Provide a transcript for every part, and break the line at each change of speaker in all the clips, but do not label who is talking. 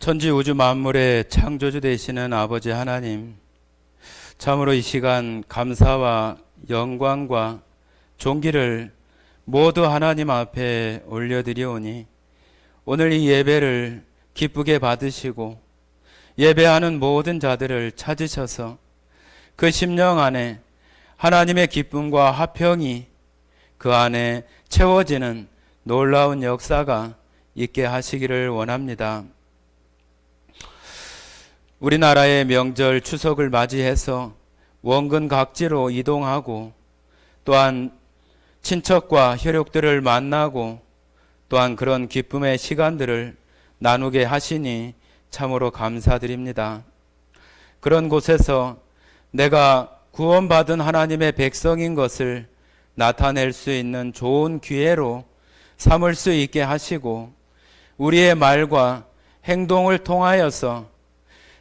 천지 우주 만물의 창조주 되시는 아버지 하나님, 참으로 이 시간 감사와 영광과 존귀를 모두 하나님 앞에 올려드리오니 오늘 이 예배를 기쁘게 받으시고 예배하는 모든 자들을 찾으셔서 그 심령 안에 하나님의 기쁨과 화평이 그 안에 채워지는 놀라운 역사가 있게 하시기를 원합니다. 우리나라의 명절 추석을 맞이해서 원근 각지로 이동하고 또한 친척과 혈육들을 만나고 또한 그런 기쁨의 시간들을 나누게 하시니 참으로 감사드립니다. 그런 곳에서 내가 구원받은 하나님의 백성인 것을 나타낼 수 있는 좋은 기회로 삼을 수 있게 하시고 우리의 말과 행동을 통하여서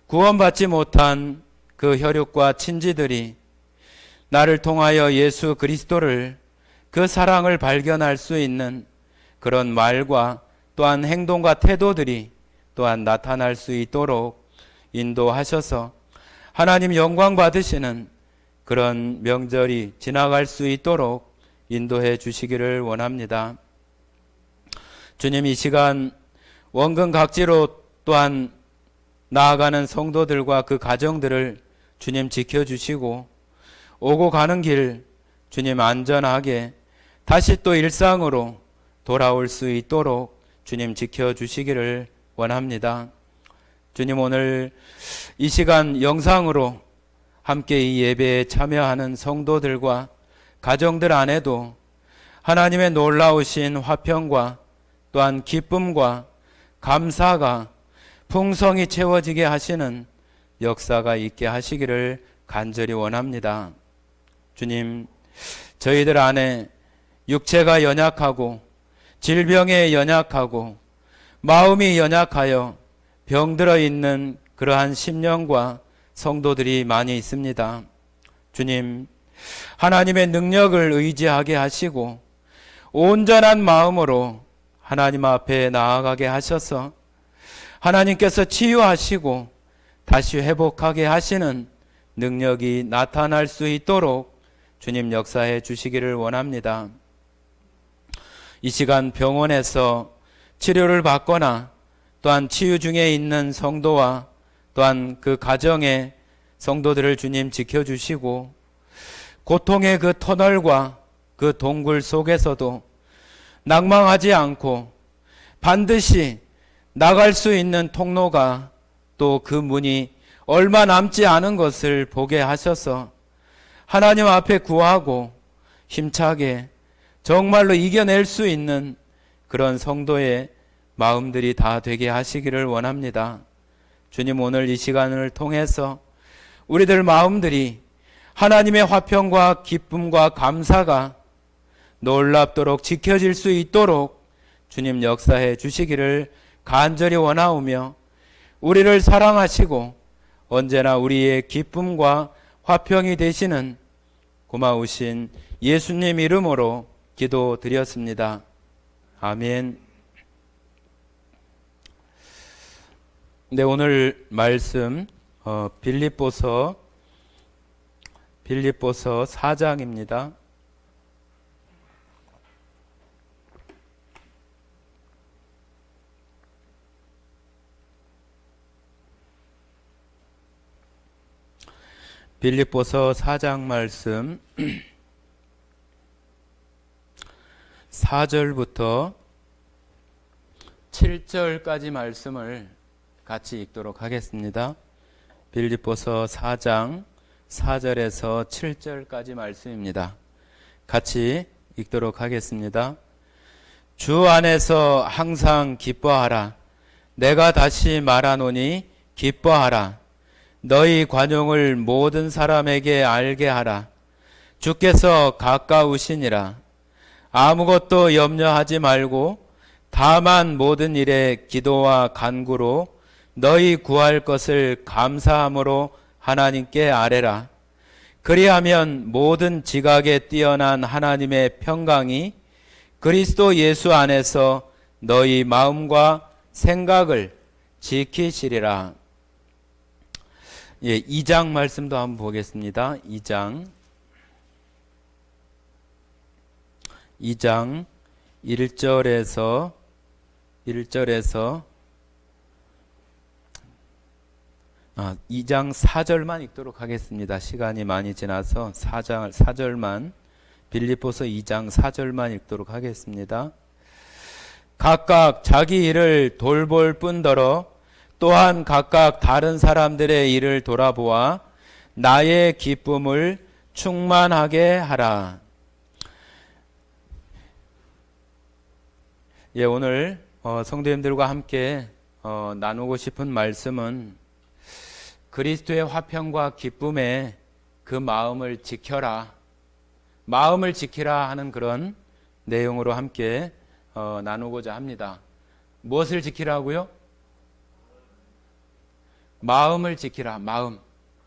구원받지 못한 그 혈육과 친지들이 나를 통하여 예수 그리스도를 그 사랑을 발견할 수 있는 그런 말과 또한 행동과 태도들이 또한 나타날 수 있도록 인도하셔서 하나님 영광 받으시는 그런 명절이 지나갈 수 있도록 인도해 주시기를 원합니다. 주님, 이 시간 원근 각지로 또한 나아가는 성도들과 그 가정들을 주님 지켜주시고 오고 가는 길 주님 안전하게 다시 또 일상으로 돌아올 수 있도록 주님 지켜주시기를 원합니다. 주님, 오늘 이 시간 영상으로 함께 이 예배에 참여하는 성도들과 가정들 안에도 하나님의 놀라우신 화평과 또한 기쁨과 감사가 풍성히 채워지게 하시는 역사가 있게 하시기를 간절히 원합니다. 주님, 저희들 안에 육체가 연약하고 질병에 연약하고 마음이 연약하여 병들어 있는 그러한 심령과 성도들이 많이 있습니다. 주님, 하나님의 능력을 의지하게 하시고 온전한 마음으로 하나님 앞에 나아가게 하셔서 하나님께서 치유하시고 다시 회복하게 하시는 능력이 나타날 수 있도록 주님 역사해 주시기를 원합니다. 이 시간 병원에서 치료를 받거나 또한 치유 중에 있는 성도와 또한 그 가정의 성도들을 주님 지켜주시고 고통의 그 터널과 그 동굴 속에서도 낭망하지 않고 반드시 나갈 수 있는 통로가 또 그 문이 얼마 남지 않은 것을 보게 하셔서 하나님 앞에 구하고 힘차게 정말로 이겨낼 수 있는 그런 성도의 마음들이 다 되게 하시기를 원합니다. 주님, 오늘 이 시간을 통해서 우리들 마음들이 하나님의 화평과 기쁨과 감사가 놀랍도록 지켜질 수 있도록 주님 역사해 주시기를 간절히 원하오며 우리를 사랑하시고 언제나 우리의 기쁨과 화평이 되시는 고마우신 예수님 이름으로 기도드렸습니다. 아멘. 네, 오늘 말씀 빌립보서 4장입니다. 빌립보서 4장 말씀 4절부터 7절까지 말씀을 같이 읽도록 하겠습니다. 빌립보서 4장 4절에서 7절까지 말씀입니다. 같이 읽도록 하겠습니다. 주 안에서 항상 기뻐하라. 내가 다시 말하노니 기뻐하라. 너희 관용을 모든 사람에게 알게 하라. 주께서 가까우시니라. 아무것도 염려하지 말고 다만 모든 일에 기도와 간구로 너희 구할 것을 감사함으로 하나님께 아뢰라. 그리하면 모든 지각에 뛰어난 하나님의 평강이 그리스도 예수 안에서 너희 마음과 생각을 지키시리라. 예, 2장 말씀도 한번 보겠습니다. 2장 1절에서 2장 4절만 읽도록 하겠습니다. 시간이 많이 지나서 4절만, 빌립보서 2장 4절만 읽도록 하겠습니다. 각각 자기 일을 돌볼 뿐더러 또한 각각 다른 사람들의 일을 돌아보아 나의 기쁨을 충만하게 하라. 예, 오늘 성도님들과 함께 나누고 싶은 말씀은 그리스도의 화평과 기쁨에 그 마음을 지켜라, 마음을 지키라 하는 그런 내용으로 함께 나누고자 합니다. 무엇을 지키라고요? 마음을 지키라.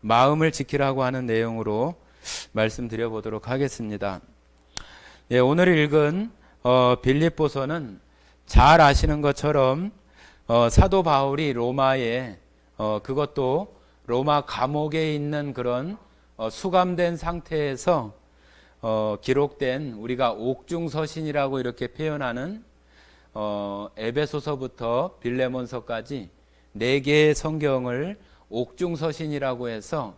마음을 지키라고 하는 내용으로 말씀드려 보도록 하겠습니다. 예, 오늘 읽은 빌립보서는 잘 아시는 것처럼 사도 바울이 로마에 그것도 로마 감옥에 있는 그런 수감된 상태에서 기록된, 우리가 옥중서신이라고 이렇게 표현하는 에베소서부터 빌레몬서까지 4개의 성경을 옥중서신이라고 해서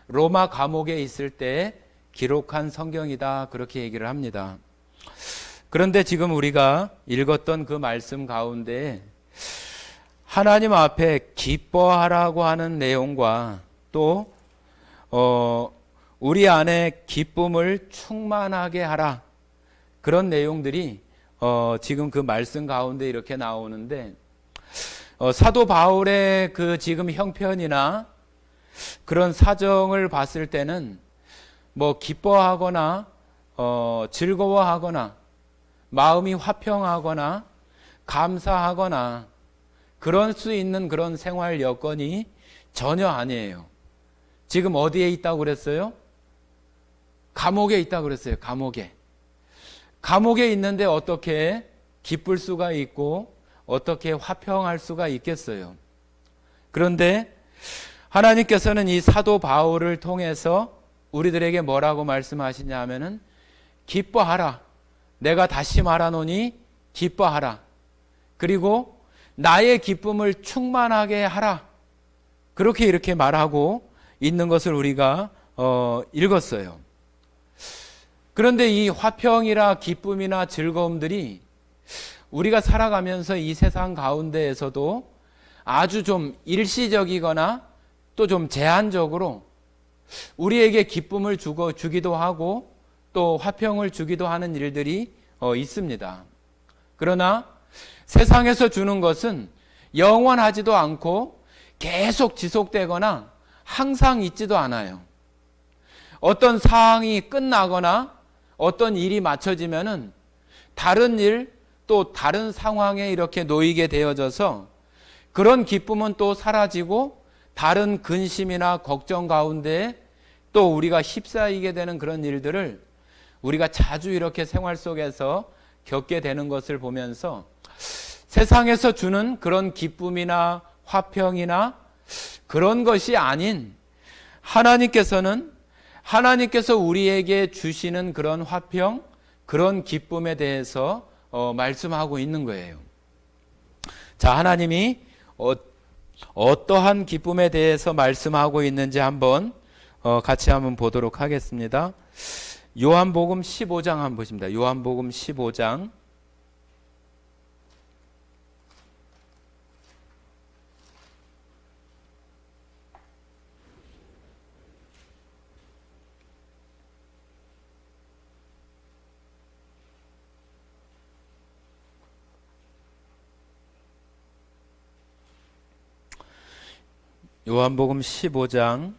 로마 감옥에 있을 때 기록한 성경이다, 그렇게 얘기를 합니다. 그런데 지금 우리가 읽었던 그 말씀 가운데 하나님 앞에 기뻐하라고 하는 내용과 또 우리 안에 기쁨을 충만하게 하라, 그런 내용들이 지금 그 말씀 가운데 이렇게 나오는데, 사도 바울의 그 지금 형편이나 그런 사정을 봤을 때는 뭐 기뻐하거나 즐거워하거나 마음이 화평하거나 감사하거나 그럴 수 있는 그런 생활 여건이 전혀 아니에요. 지금 어디에 있다고 그랬어요? 감옥에 있다고 그랬어요. 감옥에 있는데 어떻게 기쁠 수가 있고 어떻게 화평할 수가 있겠어요? 그런데 하나님께서는 이 사도 바울을 통해서 우리들에게 뭐라고 말씀하시냐 하면은 기뻐하라. 내가 다시 말하노니 기뻐하라. 그리고 나의 기쁨을 충만하게 하라. 그렇게 이렇게 말하고 있는 것을 우리가 읽었어요. 그런데 이 화평이나 기쁨이나 즐거움들이 우리가 살아가면서 이 세상 가운데에서도 아주 좀 일시적이거나 또 좀 제한적으로 우리에게 기쁨을 주기도 하고 또 화평을 주기도 하는 일들이 있습니다. 그러나 세상에서 주는 것은 영원하지도 않고 계속 지속되거나 항상 있지도 않아요. 어떤 사항이 끝나거나 어떤 일이 맞춰지면은 다른 일, 또 다른 상황에 이렇게 놓이게 되어져서 그런 기쁨은 또 사라지고 다른 근심이나 걱정 가운데 또 우리가 휩싸이게 되는 그런 일들을 우리가 자주 이렇게 생활 속에서 겪게 되는 것을 보면서 세상에서 주는 그런 기쁨이나 화평이나 그런 것이 아닌 하나님께서 우리에게 주시는 그런 화평, 그런 기쁨에 대해서 말씀하고 있는 거예요. 자, 하나님이 어떠한 기쁨에 대해서 말씀하고 있는지 같이 한번 보도록 하겠습니다. 요한복음 15장 한번 보십니다. 요한복음 15장 요한복음 15장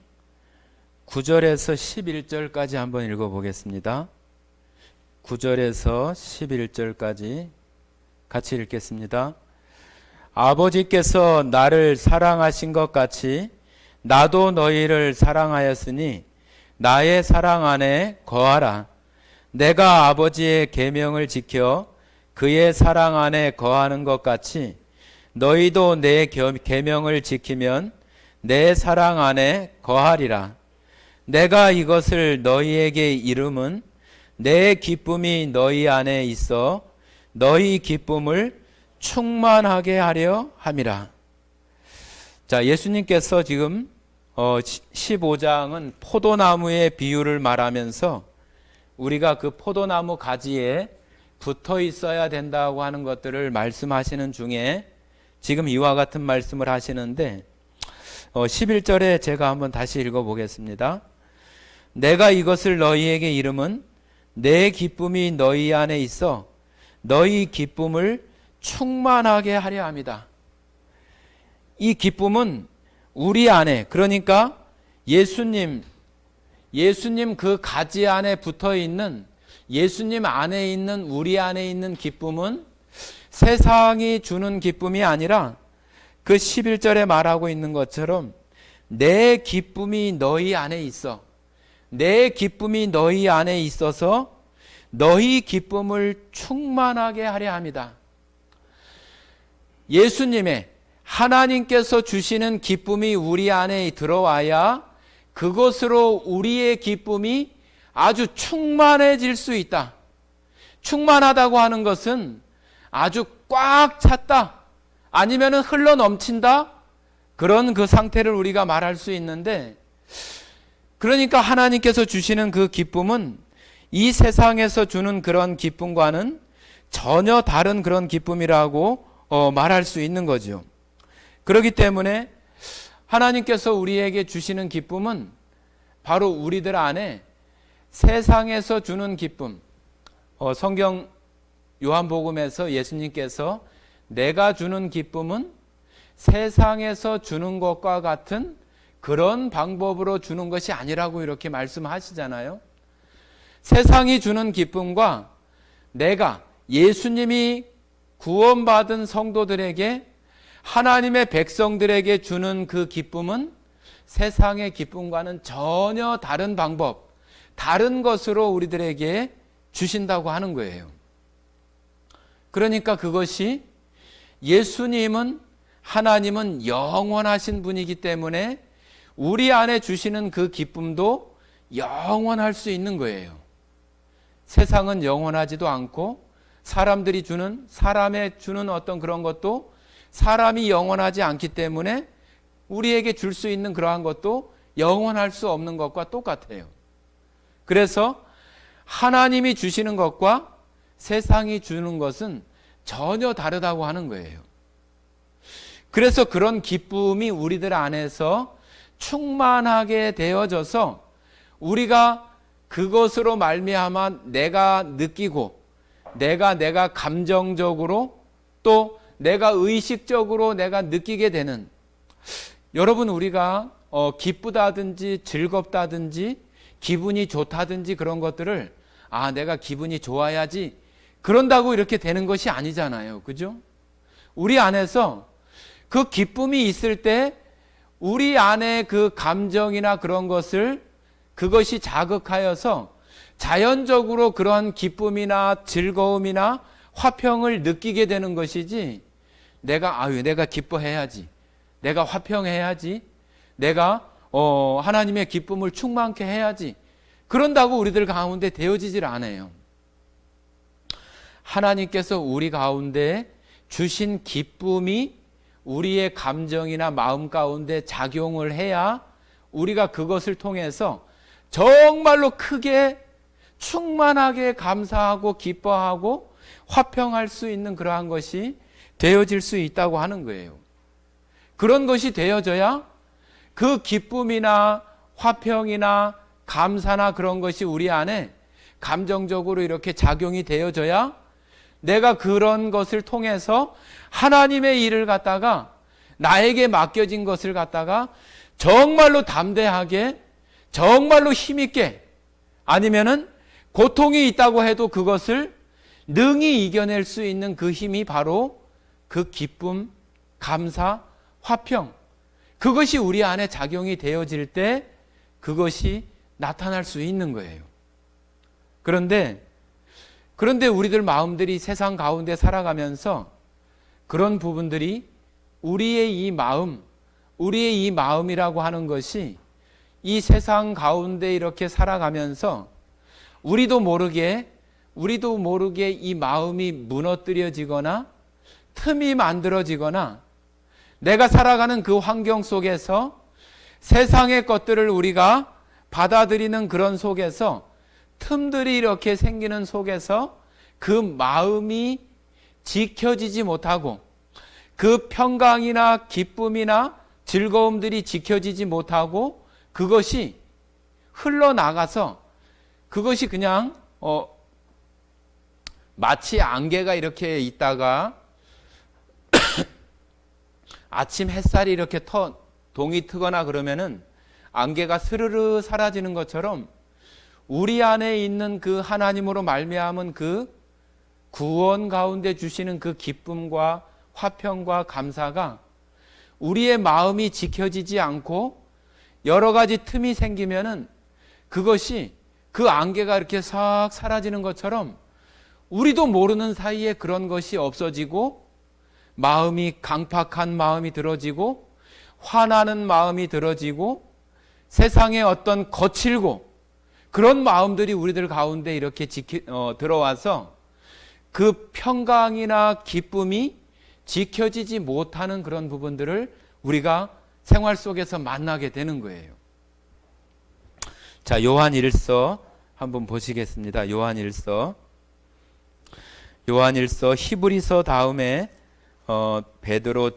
9절에서 11절까지 한번 읽어보겠습니다. 9절에서 11절까지 같이 읽겠습니다. 아버지께서 나를 사랑하신 것 같이 나도 너희를 사랑하였으니 나의 사랑 안에 거하라. 내가 아버지의 계명을 지켜 그의 사랑 안에 거하는 것 같이 너희도 내 계명을 지키면 내 사랑 안에 거하리라. 내가 이것을 너희에게 이름은 내 기쁨이 너희 안에 있어 너희 기쁨을 충만하게 하려 함이라. 자, 예수님께서 지금 15장은 포도나무의 비유를 말하면서 우리가 그 포도나무 가지에 붙어 있어야 된다고 하는 것들을 말씀하시는 중에 지금 이와 같은 말씀을 하시는데 11절에 제가 한번 다시 읽어보겠습니다. 내가 이것을 너희에게 이름은 내 기쁨이 너희 안에 있어 너희 기쁨을 충만하게 하려 합니다. 이 기쁨은 우리 안에, 그러니까 예수님 그 가지 안에 붙어 있는, 예수님 안에 있는 우리 안에 있는 기쁨은 세상이 주는 기쁨이 아니라 그 11절에 말하고 있는 것처럼 내 기쁨이 너희 안에 있어. 내 기쁨이 너희 안에 있어서 너희 기쁨을 충만하게 하려 합니다. 예수님의, 하나님께서 주시는 기쁨이 우리 안에 들어와야 그것으로 우리의 기쁨이 아주 충만해질 수 있다. 충만하다고 하는 것은 아주 꽉 찼다, 아니면 흘러 넘친다, 그런 그 상태를 우리가 말할 수 있는데, 그러니까 하나님께서 주시는 그 기쁨은 이 세상에서 주는 그런 기쁨과는 전혀 다른 그런 기쁨이라고 말할 수 있는 거죠. 그렇기 때문에 하나님께서 우리에게 주시는 기쁨은 바로 우리들 안에 세상에서 주는 기쁨, 성경 요한복음에서 예수님께서 내가 주는 기쁨은 세상에서 주는 것과 같은 그런 방법으로 주는 것이 아니라고 이렇게 말씀하시잖아요. 세상이 주는 기쁨과 내가, 예수님이 구원받은 성도들에게, 하나님의 백성들에게 주는 그 기쁨은 세상의 기쁨과는 전혀 다른 방법, 다른 것으로 우리들에게 주신다고 하는 거예요. 그러니까 그것이, 예수님은, 하나님은 영원하신 분이기 때문에 우리 안에 주시는 그 기쁨도 영원할 수 있는 거예요. 세상은 영원하지도 않고 사람들이 주는, 사람의 주는 어떤 그런 것도 사람이 영원하지 않기 때문에 우리에게 줄 수 있는 그러한 것도 영원할 수 없는 것과 똑같아요. 그래서 하나님이 주시는 것과 세상이 주는 것은 전혀 다르다고 하는 거예요. 그래서 그런 기쁨이 우리들 안에서 충만하게 되어져서 우리가 그것으로 말미암아 내가 느끼고 내가 감정적으로 또 내가 의식적으로 내가 느끼게 되는, 여러분 우리가 기쁘다든지 즐겁다든지 기분이 좋다든지 그런 것들을 내가 기분이 좋아야지 그런다고 이렇게 되는 것이 아니잖아요. 그죠? 우리 안에서 그 기쁨이 있을 때 우리 안에 그 감정이나 그런 것을, 그것이 자극하여서 자연적으로 그러한 기쁨이나 즐거움이나 화평을 느끼게 되는 것이지, 내가 기뻐해야지, 내가 화평해야지, 내가 하나님의 기쁨을 충만케 해야지, 그런다고 우리들 가운데 되어지질 않아요. 하나님께서 우리 가운데 주신 기쁨이 우리의 감정이나 마음 가운데 작용을 해야 우리가 그것을 통해서 정말로 크게 충만하게 감사하고 기뻐하고 화평할 수 있는 그러한 것이 되어질 수 있다고 하는 거예요. 그런 것이 되어져야 그 기쁨이나 화평이나 감사나 그런 것이 우리 안에 감정적으로 이렇게 작용이 되어져야 내가 그런 것을 통해서 하나님의 일을 갖다가, 나에게 맡겨진 것을 갖다가 정말로 담대하게, 정말로 힘있게, 아니면은 고통이 있다고 해도 그것을 능히 이겨낼 수 있는 그 힘이 바로 그 기쁨, 감사, 화평, 그것이 우리 안에 작용이 되어질 때 그것이 나타날 수 있는 거예요. 그런데 우리들 마음들이 세상 가운데 살아가면서 그런 부분들이 우리의 이 마음이라고 하는 것이 이 세상 가운데 이렇게 살아가면서 우리도 모르게 이 마음이 무너뜨려지거나 틈이 만들어지거나 내가 살아가는 그 환경 속에서 세상의 것들을 우리가 받아들이는 그런 속에서 틈들이 이렇게 생기는 속에서 그 마음이 지켜지지 못하고 그 평강이나 기쁨이나 즐거움들이 지켜지지 못하고 그것이 흘러나가서 그것이 그냥 마치 안개가 이렇게 있다가 아침 햇살이 이렇게 동이 트거나 그러면은 안개가 스르르 사라지는 것처럼 우리 안에 있는 그 하나님으로 말미암은 그 구원 가운데 주시는 그 기쁨과 화평과 감사가 우리의 마음이 지켜지지 않고 여러 가지 틈이 생기면은 그것이 그 안개가 이렇게 싹 사라지는 것처럼 우리도 모르는 사이에 그런 것이 없어지고 마음이 강팍한 마음이 들어지고 화나는 마음이 들어지고 세상에 어떤 거칠고 그런 마음들이 우리들 가운데 이렇게 들어와서 그 평강이나 기쁨이 지켜지지 못하는 그런 부분들을 우리가 생활 속에서 만나게 되는 거예요. 자, 요한일서 한번 보시겠습니다. 요한일서 히브리서 다음에 베드로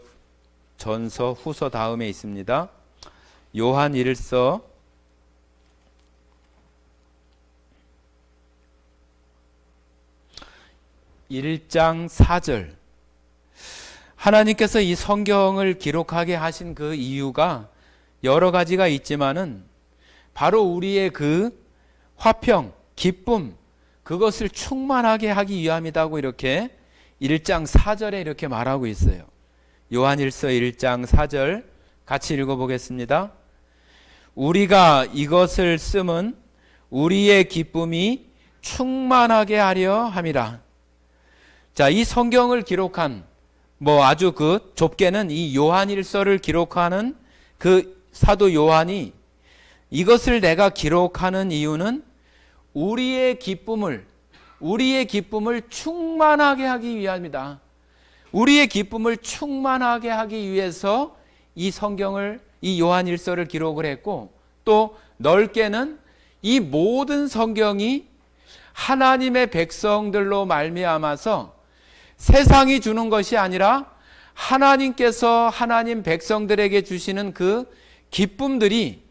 전서 후서 다음에 있습니다. 요한일서 1장 4절. 하나님께서 이 성경을 기록하게 하신 그 이유가 여러 가지가 있지만은 바로 우리의 그 화평, 기쁨, 그것을 충만하게 하기 위함이다고 이렇게 1장 4절에 이렇게 말하고 있어요. 요한일서 1장 4절 같이 읽어보겠습니다. 우리가 이것을 쓰면 우리의 기쁨이 충만하게 하려 함이라. 자, 이 성경을 기록한 아주 그 좁게는 이 요한일서를 기록하는 그 사도 요한이 이것을 내가 기록하는 이유는 우리의 기쁨을 충만하게 하기 위함이다. 우리의 기쁨을 충만하게 하기 위해서 이 성경을, 이 요한일서를 기록을 했고, 또 넓게는 이 모든 성경이 하나님의 백성들로 말미암아서 세상이 주는 것이 아니라 하나님께서 하나님 백성들에게 주시는 그 기쁨들이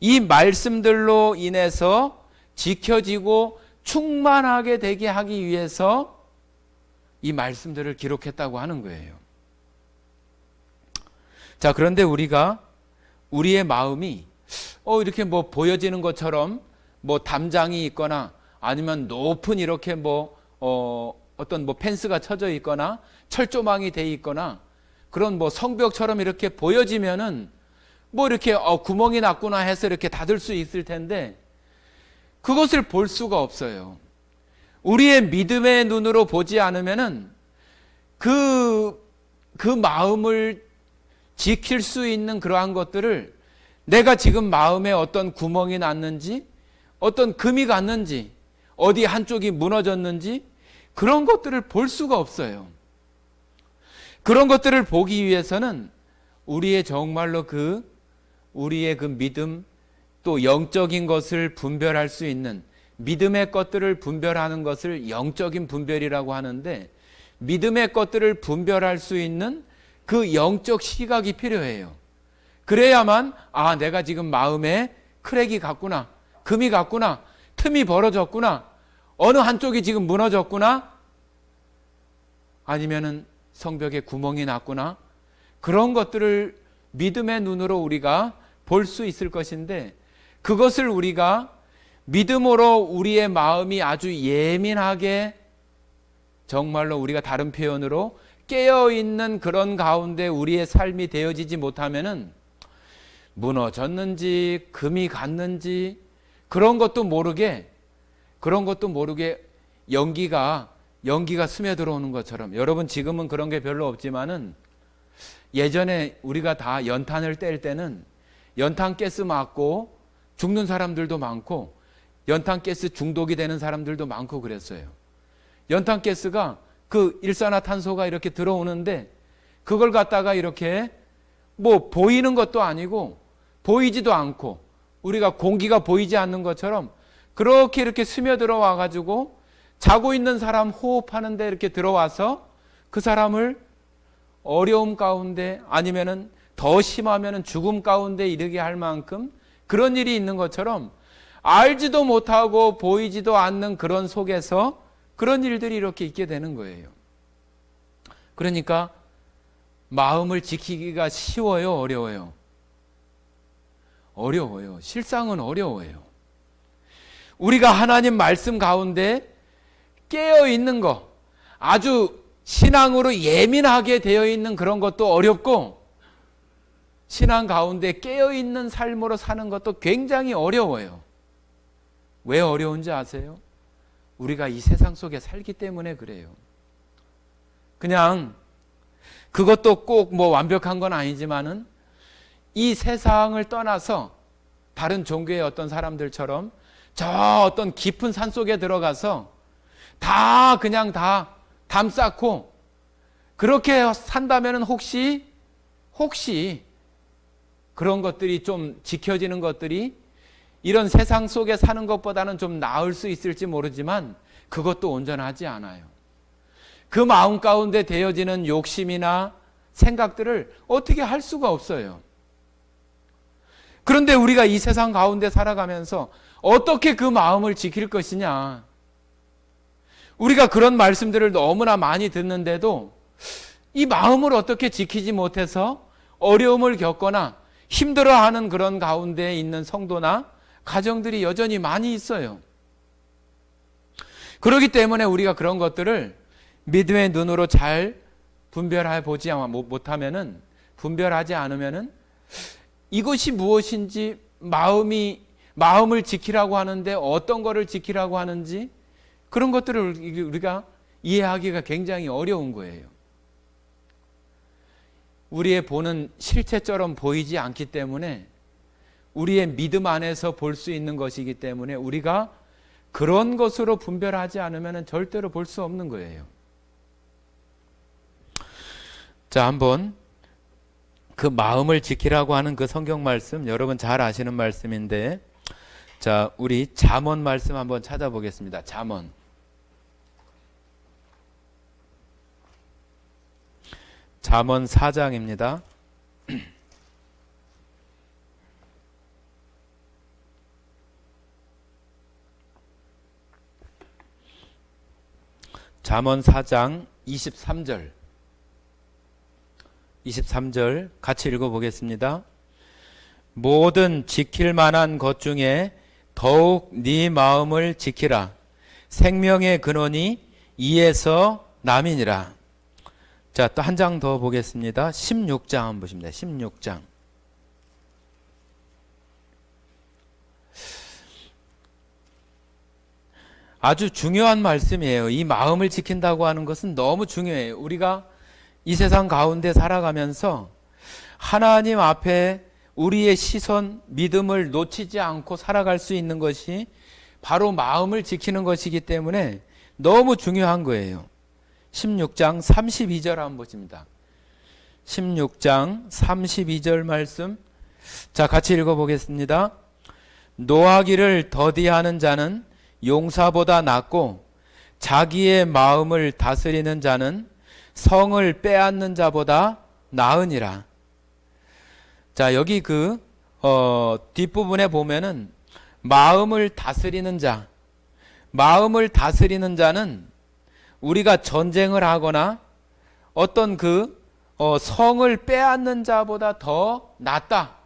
이 말씀들로 인해서 지켜지고 충만하게 되게 하기 위해서 이 말씀들을 기록했다고 하는 거예요. 자, 그런데 우리의 마음이 이렇게 보여지는 것처럼 담장이 있거나 아니면 높은 이렇게 어떤 펜스가 쳐져 있거나 철조망이 돼 있거나 그런 성벽처럼 이렇게 보여지면은 이렇게 구멍이 났구나 해서 이렇게 닫을 수 있을 텐데 그것을 볼 수가 없어요. 우리의 믿음의 눈으로 보지 않으면은 그 마음을 지킬 수 있는 그러한 것들을 내가 지금 마음에 어떤 구멍이 났는지 어떤 금이 갔는지 어디 한쪽이 무너졌는지 그런 것들을 볼 수가 없어요. 그런 것들을 보기 위해서는 우리의 정말로 우리의 그 믿음 또 영적인 것을 분별할 수 있는 믿음의 것들을 분별하는 것을 영적인 분별이라고 하는데 믿음의 것들을 분별할 수 있는 그 영적 시각이 필요해요. 그래야만 내가 지금 마음에 크랙이 갔구나, 금이 갔구나, 틈이 벌어졌구나, 어느 한쪽이 지금 무너졌구나, 아니면은 성벽에 구멍이 났구나, 그런 것들을 믿음의 눈으로 우리가 볼 수 있을 것인데 그것을 우리가 믿음으로 우리의 마음이 아주 예민하게 정말로 우리가 다른 표현으로 깨어있는 그런 가운데 우리의 삶이 되어지지 못하면은 무너졌는지 금이 갔는지 그런 것도 모르게 연기가 스며들어오는 것처럼 여러분 지금은 그런 게 별로 없지만은 예전에 우리가 다 연탄을 뗄 때는 연탄가스 맞고 죽는 사람들도 많고 연탄가스 중독이 되는 사람들도 많고 그랬어요. 연탄가스가 그 일산화탄소가 이렇게 들어오는데 그걸 갖다가 이렇게 뭐 보이는 것도 아니고 보이지도 않고 우리가 공기가 보이지 않는 것처럼 그렇게 이렇게 스며들어 와가지고 자고 있는 사람 호흡하는데 이렇게 들어와서 그 사람을 어려움 가운데 아니면은 더 심하면은 죽음 가운데 이르게 할 만큼 그런 일이 있는 것처럼 알지도 못하고 보이지도 않는 그런 속에서 그런 일들이 이렇게 있게 되는 거예요. 그러니까 마음을 지키기가 쉬워요, 어려워요? 어려워요. 실상은 어려워요. 우리가 하나님 말씀 가운데 깨어 있는 거, 아주 신앙으로 예민하게 되어 있는 그런 것도 어렵고 신앙 가운데 깨어 있는 삶으로 사는 것도 굉장히 어려워요. 왜 어려운지 아세요? 우리가 이 세상 속에 살기 때문에 그래요. 그냥 그것도 꼭 뭐 완벽한 건 아니지만은 이 세상을 떠나서 다른 종교의 어떤 사람들처럼 저 어떤 깊은 산 속에 들어가서 다 그냥 다 담쌓고 그렇게 산다면은 혹시 그런 것들이 좀 지켜지는 것들이 이런 세상 속에 사는 것보다는 좀 나을 수 있을지 모르지만 그것도 온전하지 않아요. 그 마음 가운데 되어지는 욕심이나 생각들을 어떻게 할 수가 없어요. 그런데 우리가 이 세상 가운데 살아가면서 어떻게 그 마음을 지킬 것이냐. 우리가 그런 말씀들을 너무나 많이 듣는데도 이 마음을 어떻게 지키지 못해서 어려움을 겪거나 힘들어하는 그런 가운데 있는 성도나 가정들이 여전히 많이 있어요. 그렇기 때문에 우리가 그런 것들을 믿음의 눈으로 잘 분별해 보지 못하면은, 분별하지 않으면은 이것이 무엇인지 마음을 지키라고 하는데 어떤 거를 지키라고 하는지 그런 것들을 우리가 이해하기가 굉장히 어려운 거예요. 우리의 보는 실체처럼 보이지 않기 때문에 우리의 믿음 안에서 볼 수 있는 것이기 때문에 우리가 그런 것으로 분별하지 않으면 절대로 볼 수 없는 거예요. 자, 한번 그 마음을 지키라고 하는 그 성경 말씀, 여러분 잘 아시는 말씀인데, 자, 우리 잠언 말씀 한번 찾아보겠습니다. 잠언 4장입니다. 잠언 4장 23절 같이 읽어보겠습니다. 모든 지킬 만한 것 중에 더욱 네 마음을 지키라. 생명의 근원이 이에서 남이니라. 자, 또 한 장 더 보겠습니다. 16장 한번 보십니다. 16장. 아주 중요한 말씀이에요. 이 마음을 지킨다고 하는 것은 너무 중요해요. 우리가 이 세상 가운데 살아가면서 하나님 앞에 우리의 시선, 믿음을 놓치지 않고 살아갈 수 있는 것이 바로 마음을 지키는 것이기 때문에 너무 중요한 거예요. 16장 32절 한번 보십니다. 16장 32절 말씀, 자, 같이 읽어보겠습니다. 노하기를 더디하는 자는 용사보다 낫고 자기의 마음을 다스리는 자는 성을 빼앗는 자보다 나으니라. 자, 여기 그 뒷부분에 보면은 마음을 다스리는 자는 우리가 전쟁을 하거나 어떤 그 성을 빼앗는 자보다 더 낫다.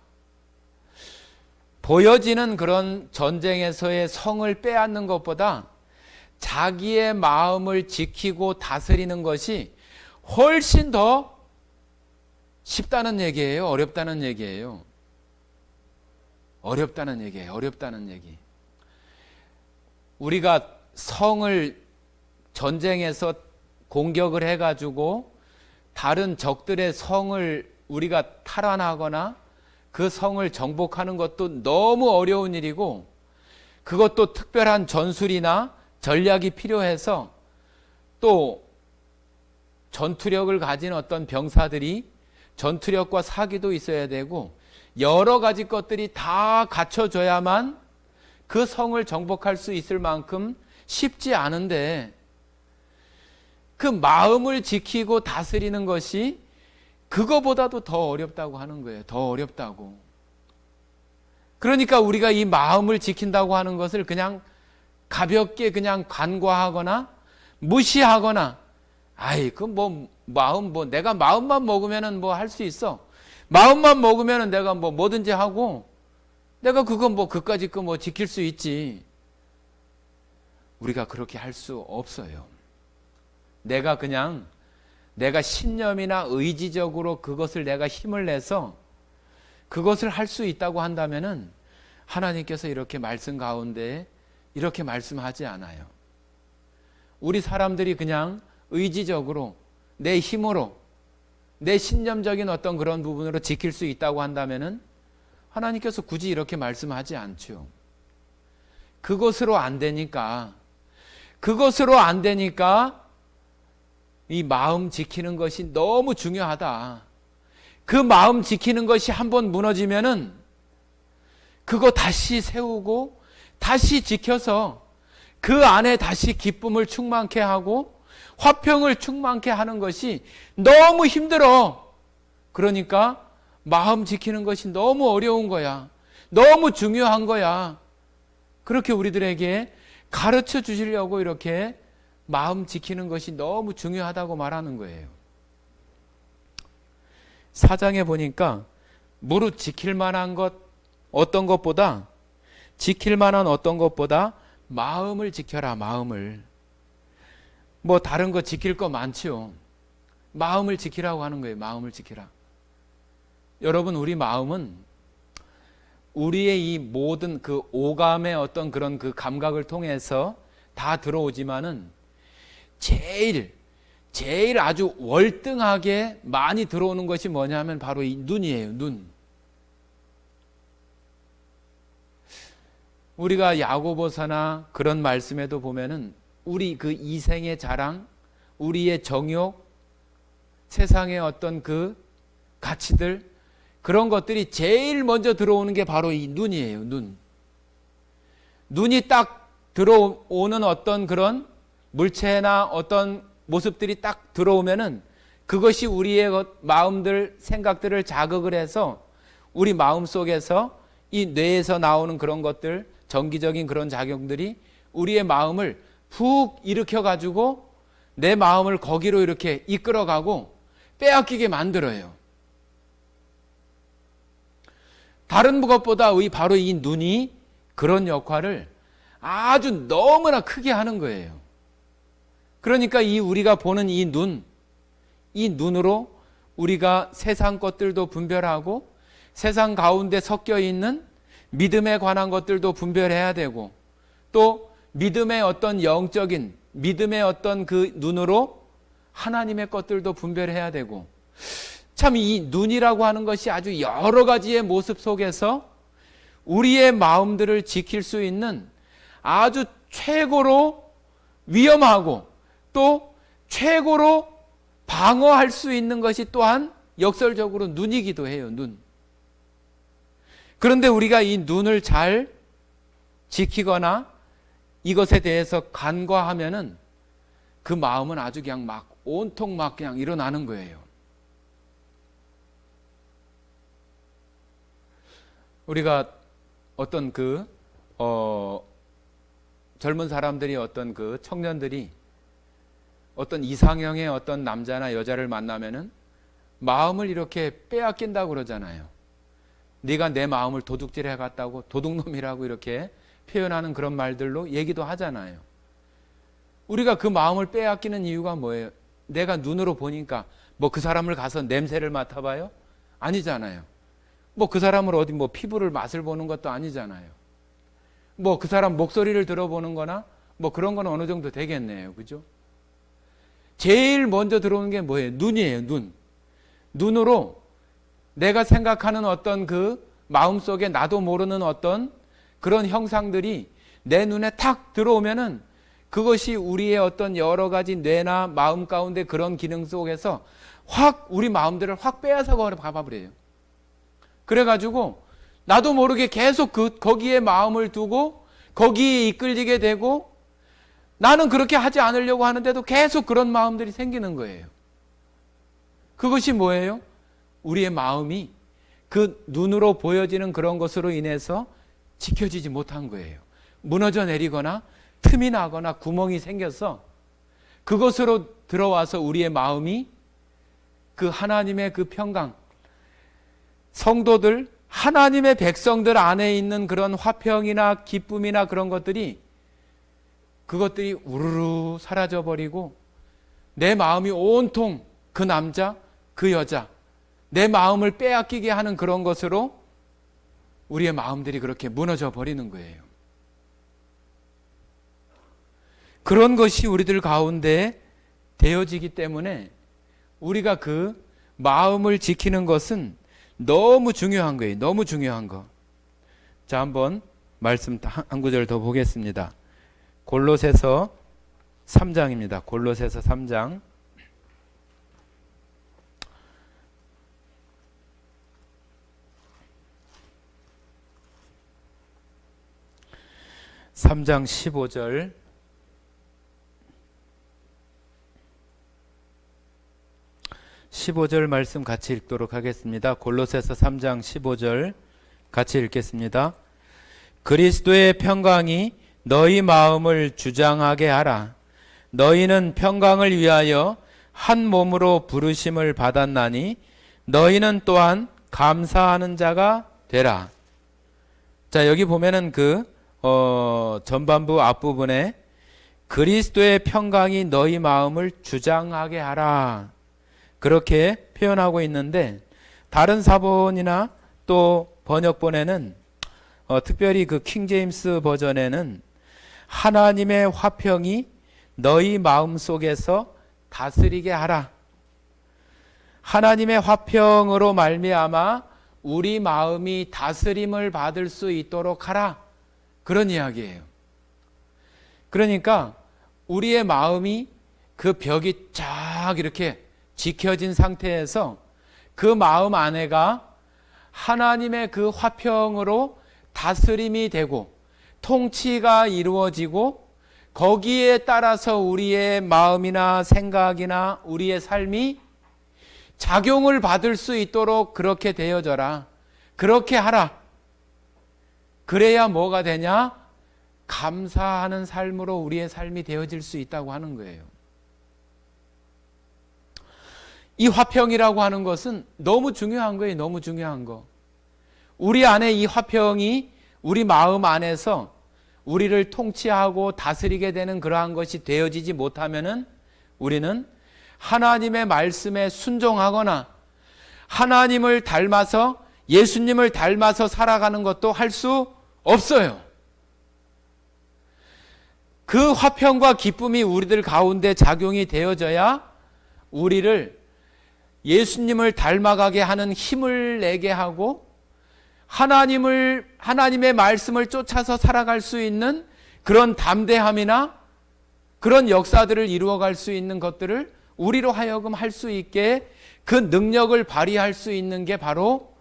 보여지는 그런 전쟁에서의 성을 빼앗는 것보다 자기의 마음을 지키고 다스리는 것이 훨씬 더 쉽다는 얘기예요? 어렵다는 얘기예요? 어렵다는 얘기. 우리가 성을 전쟁에서 공격을 해가지고 다른 적들의 성을 우리가 탈환하거나 그 성을 정복하는 것도 너무 어려운 일이고, 그것도 특별한 전술이나 전략이 필요해서 또 전투력을 가진 어떤 병사들이 전투력과 사기도 있어야 되고 여러 가지 것들이 다 갖춰져야만 그 성을 정복할 수 있을 만큼 쉽지 않은데, 그 마음을 지키고 다스리는 것이 그거보다도 더 어렵다고 하는 거예요. 더 어렵다고. 그러니까 우리가 이 마음을 지킨다고 하는 것을 그냥 가볍게 그냥 간과하거나 무시하거나, 아이, 그 뭐 마음 뭐 내가 마음만 먹으면은 뭐 할 수 있어. 마음만 먹으면은 내가 뭐 뭐든지 하고 내가 그거 뭐 그까짓 거 뭐 지킬 수 있지. 우리가 그렇게 할 수 없어요. 내가 그냥 내가 신념이나 의지적으로 그것을 내가 힘을 내서 그것을 할 수 있다고 한다면은 하나님께서 이렇게 말씀 가운데 이렇게 말씀하지 않아요. 우리 사람들이 그냥 의지적으로 내 힘으로 내 신념적인 어떤 그런 부분으로 지킬 수 있다고 한다면은 하나님께서 굳이 이렇게 말씀하지 않죠. 그것으로 안 되니까 이 마음 지키는 것이 너무 중요하다. 그 마음 지키는 것이 한번 무너지면은 그거 다시 세우고 다시 지켜서 그 안에 다시 기쁨을 충만케 하고 화평을 충만케 하는 것이 너무 힘들어. 그러니까 마음 지키는 것이 너무 어려운 거야. 너무 중요한 거야. 그렇게 우리들에게 가르쳐 주시려고 이렇게 마음 지키는 것이 너무 중요하다고 말하는 거예요. 4장에 보니까 무릇 지킬 만한 것 어떤 것보다 마음을 지켜라. 마음을. 뭐 다른 거 지킬 거 많지요. 마음을 지키라고 하는 거예요. 마음을 지키라. 여러분, 우리 마음은 우리의 이 모든 그 오감의 어떤 그런 그 감각을 통해서 다 들어오지만은 제일 아주 월등하게 많이 들어오는 것이 뭐냐면 바로 이 눈이에요. 눈. 우리가 야고보서나 그런 말씀에도 보면은 우리 그 이생의 자랑, 우리의 정욕, 세상의 어떤 그 가치들, 그런 것들이 제일 먼저 들어오는 게 바로 이 눈이에요. 눈. 눈이 딱 들어오는 어떤 그런 물체나 어떤 모습들이 딱 들어오면은 그것이 우리의 마음들, 생각들을 자극을 해서 우리 마음 속에서 이 뇌에서 나오는 그런 것들, 정기적인 그런 작용들이 우리의 마음을 푹 일으켜가지고 내 마음을 거기로 이렇게 이끌어가고 빼앗기게 만들어요. 다른 것보다 바로 이 눈이 그런 역할을 아주 너무나 크게 하는 거예요. 그러니까 우리가 보는 이 눈으로 우리가 세상 것들도 분별하고 세상 가운데 섞여 있는 믿음에 관한 것들도 분별해야 되고, 또 믿음의 어떤 영적인 믿음의 어떤 그 눈으로 하나님의 것들도 분별해야 되고, 참 이 눈이라고 하는 것이 아주 여러 가지의 모습 속에서 우리의 마음들을 지킬 수 있는 아주 최고로 위험하고 또 최고로 방어할 수 있는 것이 또한 역설적으로 눈이기도 해요. 눈. 그런데 우리가 이 눈을 잘 지키거나 이것에 대해서 간과하면은 그 마음은 아주 그냥 막 온통 막 그냥 일어나는 거예요. 우리가 어떤 젊은 사람들이 어떤 그 청년들이 어떤 이상형의 어떤 남자나 여자를 만나면은 마음을 이렇게 빼앗긴다고 그러잖아요. 네가 내 마음을 도둑질 해갔다고, 도둑놈이라고 이렇게 표현하는 그런 말들로 얘기도 하잖아요. 우리가 그 마음을 빼앗기는 이유가 뭐예요? 내가 눈으로 보니까 뭐 그 사람을 가서 냄새를 맡아봐요? 아니잖아요. 뭐 그 사람을 어디 뭐 피부를 맛을 보는 것도 아니잖아요. 뭐 그 사람 목소리를 들어보는 거나 뭐 그런 건 어느 정도 되겠네요. 그죠? 제일 먼저 들어오는 게 뭐예요? 눈이에요. 눈으로 내가 생각하는 어떤 그 마음속에 나도 모르는 어떤 그런 형상들이 내 눈에 탁 들어오면은 그것이 우리의 어떤 여러 가지 뇌나 마음 가운데 그런 기능 속에서 확 우리 마음들을 확 빼앗아 가버려요. 그래가지고 나도 모르게 계속 거기에 마음을 두고 거기에 이끌리게 되고 나는 그렇게 하지 않으려고 하는데도 계속 그런 마음들이 생기는 거예요. 그것이 뭐예요? 우리의 마음이 그 눈으로 보여지는 그런 것으로 인해서 지켜지지 못한 거예요. 무너져 내리거나 틈이 나거나 구멍이 생겨서 그것으로 들어와서 우리의 마음이 그 하나님의 그 평강, 성도들, 하나님의 백성들 안에 있는 그런 화평이나 기쁨이나 그런 것들이 그것들이 우르르 사라져버리고 내 마음이 온통 그 남자, 그 여자, 내 마음을 빼앗기게 하는 그런 것으로 우리의 마음들이 그렇게 무너져 버리는 거예요. 그런 것이 우리들 가운데 되어지기 때문에 우리가 그 마음을 지키는 것은 너무 중요한 거예요. 너무 중요한 거. 자, 한번 말씀 한 구절 더 보겠습니다. 골로새서 3장입니다. 골로새서 3장. 3장 15절. 말씀 같이 읽도록 하겠습니다. 골로새서 3장 15절 같이 읽겠습니다. 그리스도의 평강이 너희 마음을 주장하게 하라. 너희는 평강을 위하여 한 몸으로 부르심을 받았나니 너희는 또한 감사하는 자가 되라. 자, 여기 보면은 전반부 앞부분에 그리스도의 평강이 너희 마음을 주장하게 하라, 그렇게 표현하고 있는데, 다른 사본이나 또 번역본에는 특별히 그 킹제임스 버전에는 하나님의 화평이 너희 마음 속에서 다스리게 하라. 하나님의 화평으로 말미암아 우리 마음이 다스림을 받을 수 있도록 하라, 그런 이야기예요. 그러니까 우리의 마음이 그 벽이 쫙 이렇게 지켜진 상태에서 그 마음 안에가 하나님의 그 화평으로 다스림이 되고 통치가 이루어지고 거기에 따라서 우리의 마음이나 생각이나 우리의 삶이 작용을 받을 수 있도록 그렇게 되어져라. 그렇게 하라. 그래야 뭐가 되냐? 감사하는 삶으로 우리의 삶이 되어질 수 있다고 하는 거예요. 이 화평이라고 하는 것은 너무 중요한 거예요. 너무 중요한 거. 우리 안에 이 화평이 우리 마음 안에서 우리를 통치하고 다스리게 되는 그러한 것이 되어지지 못하면은 우리는 하나님의 말씀에 순종하거나 하나님을 닮아서, 예수님을 닮아서 살아가는 것도 할 수 없어요. 그 화평과 기쁨이 우리들 가운데 작용이 되어져야 우리를 예수님을 닮아가게 하는 힘을 내게 하고 하나님의 말씀을 쫓아서 살아갈 수 있는 그런 담대함이나 그런 역사들을 이루어갈 수 있는 것들을 우리로 하여금 할 수 있게 그 능력을 발휘할 수 있는 게 바로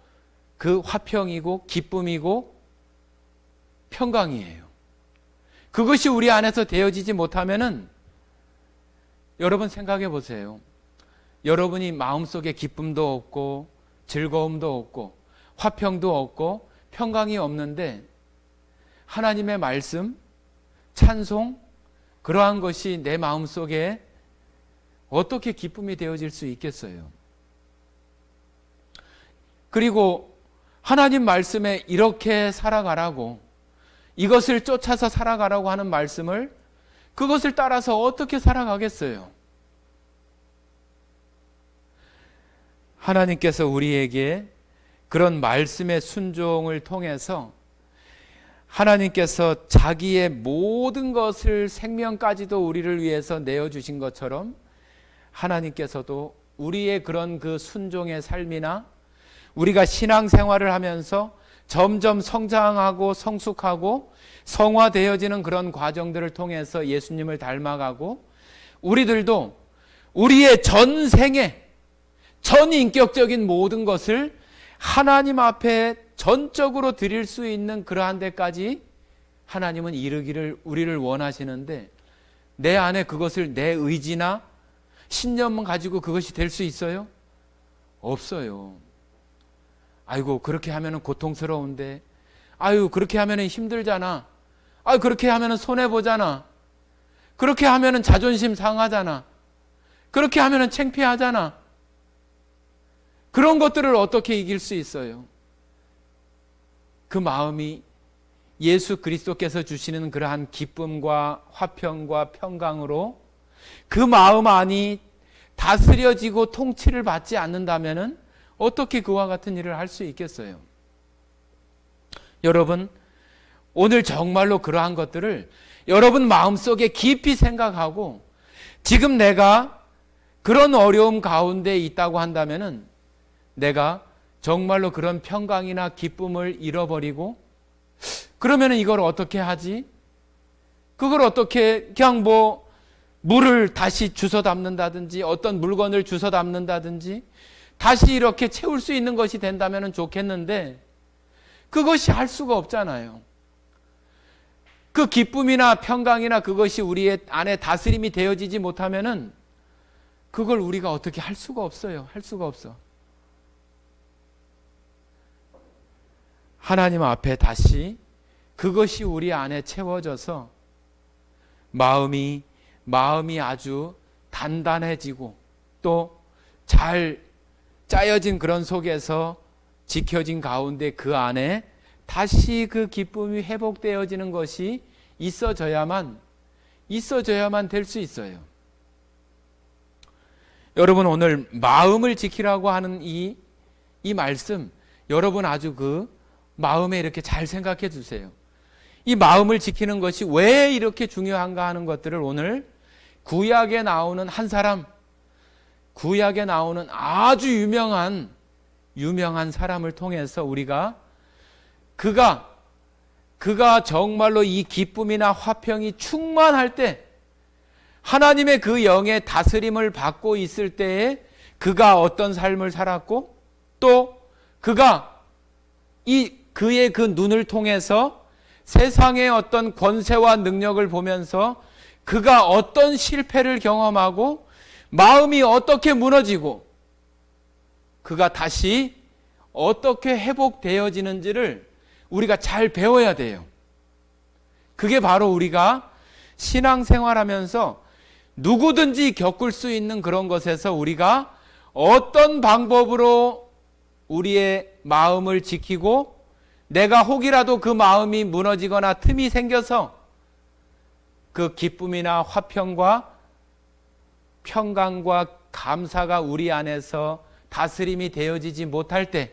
그 화평이고 기쁨이고 평강이에요. 그것이 우리 안에서 되어지지 못하면은 여러분 생각해 보세요. 여러분이 마음속에 기쁨도 없고 즐거움도 없고 화평도 없고 평강이 없는데 하나님의 말씀, 찬송, 그러한 것이 내 마음속에 어떻게 기쁨이 되어질 수 있겠어요? 그리고 하나님 말씀에 이렇게 살아가라고, 이것을 쫓아서 살아가라고 하는 말씀을, 그것을 따라서 어떻게 살아가겠어요? 하나님께서 우리에게 그런 말씀의 순종을 통해서 하나님께서 자기의 모든 것을, 생명까지도 우리를 위해서 내어주신 것처럼 하나님께서도 우리의 그런 그 순종의 삶이나 우리가 신앙생활을 하면서 점점 성장하고 성숙하고 성화되어지는 그런 과정들을 통해서 예수님을 닮아가고 우리들도 우리의 전생에 전인격적인 모든 것을 하나님 앞에 전적으로 드릴 수 있는 그러한 데까지 하나님은 이르기를 우리를 원하시는데 내 안에 그것을 내 의지나 신념만 가지고 그것이 될 수 있어요? 없어요. 아이고 그렇게 하면 고통스러운데, 아유 그렇게 하면 힘들잖아, 아유 그렇게 하면 손해보잖아, 그렇게 하면 자존심 상하잖아, 그렇게 하면 창피하잖아. 그런 것들을 어떻게 이길 수 있어요? 그 마음이 예수 그리스도께서 주시는 그러한 기쁨과 화평과 평강으로 그 마음 안이 다스려지고 통치를 받지 않는다면 어떻게 그와 같은 일을 할 수 있겠어요? 여러분, 오늘 정말로 그러한 것들을 여러분 마음속에 깊이 생각하고 지금 내가 그런 어려움 가운데 있다고 한다면 내가 정말로 그런 평강이나 기쁨을 잃어버리고 그러면 이걸 어떻게 하지? 그걸 어떻게 그냥 물을 다시 주워 담는다든지 어떤 물건을 주워 담는다든지 다시 이렇게 채울 수 있는 것이 된다면 좋겠는데 그것이 할 수가 없잖아요. 그 기쁨이나 평강이나 그것이 우리의 안에 다스림이 되어지지 못하면은 그걸 우리가 어떻게 할 수가 없어요. 할 수가 없어. 하나님 앞에 다시 그것이 우리 안에 채워져서 마음이 아주 단단해지고 또 잘 짜여진 그런 속에서 지켜진 가운데 그 안에 다시 그 기쁨이 회복되어지는 것이 있어져야만 될 수 있어요. 여러분 오늘 마음을 지키라고 하는 이 말씀 여러분 아주 그 마음에 이렇게 잘 생각해 주세요. 이 마음을 지키는 것이 왜 이렇게 중요한가 하는 것들을 오늘 구약에 나오는 한 사람, 구약에 나오는 아주 유명한 사람을 통해서 우리가 그가 정말로 이 기쁨이나 화평이 충만할 때 하나님의 그 영의 다스림을 받고 있을 때에 그가 어떤 삶을 살았고 또 그가 그의 그 눈을 통해서 세상의 어떤 권세와 능력을 보면서 그가 어떤 실패를 경험하고 마음이 어떻게 무너지고 그가 다시 어떻게 회복되어지는지를 우리가 잘 배워야 돼요. 그게 바로 우리가 신앙생활하면서 누구든지 겪을 수 있는 그런 것에서 우리가 어떤 방법으로 우리의 마음을 지키고 내가 혹이라도 그 마음이 무너지거나 틈이 생겨서 그 기쁨이나 화평과 평강과 감사가 우리 안에서 다스림이 되어지지 못할 때,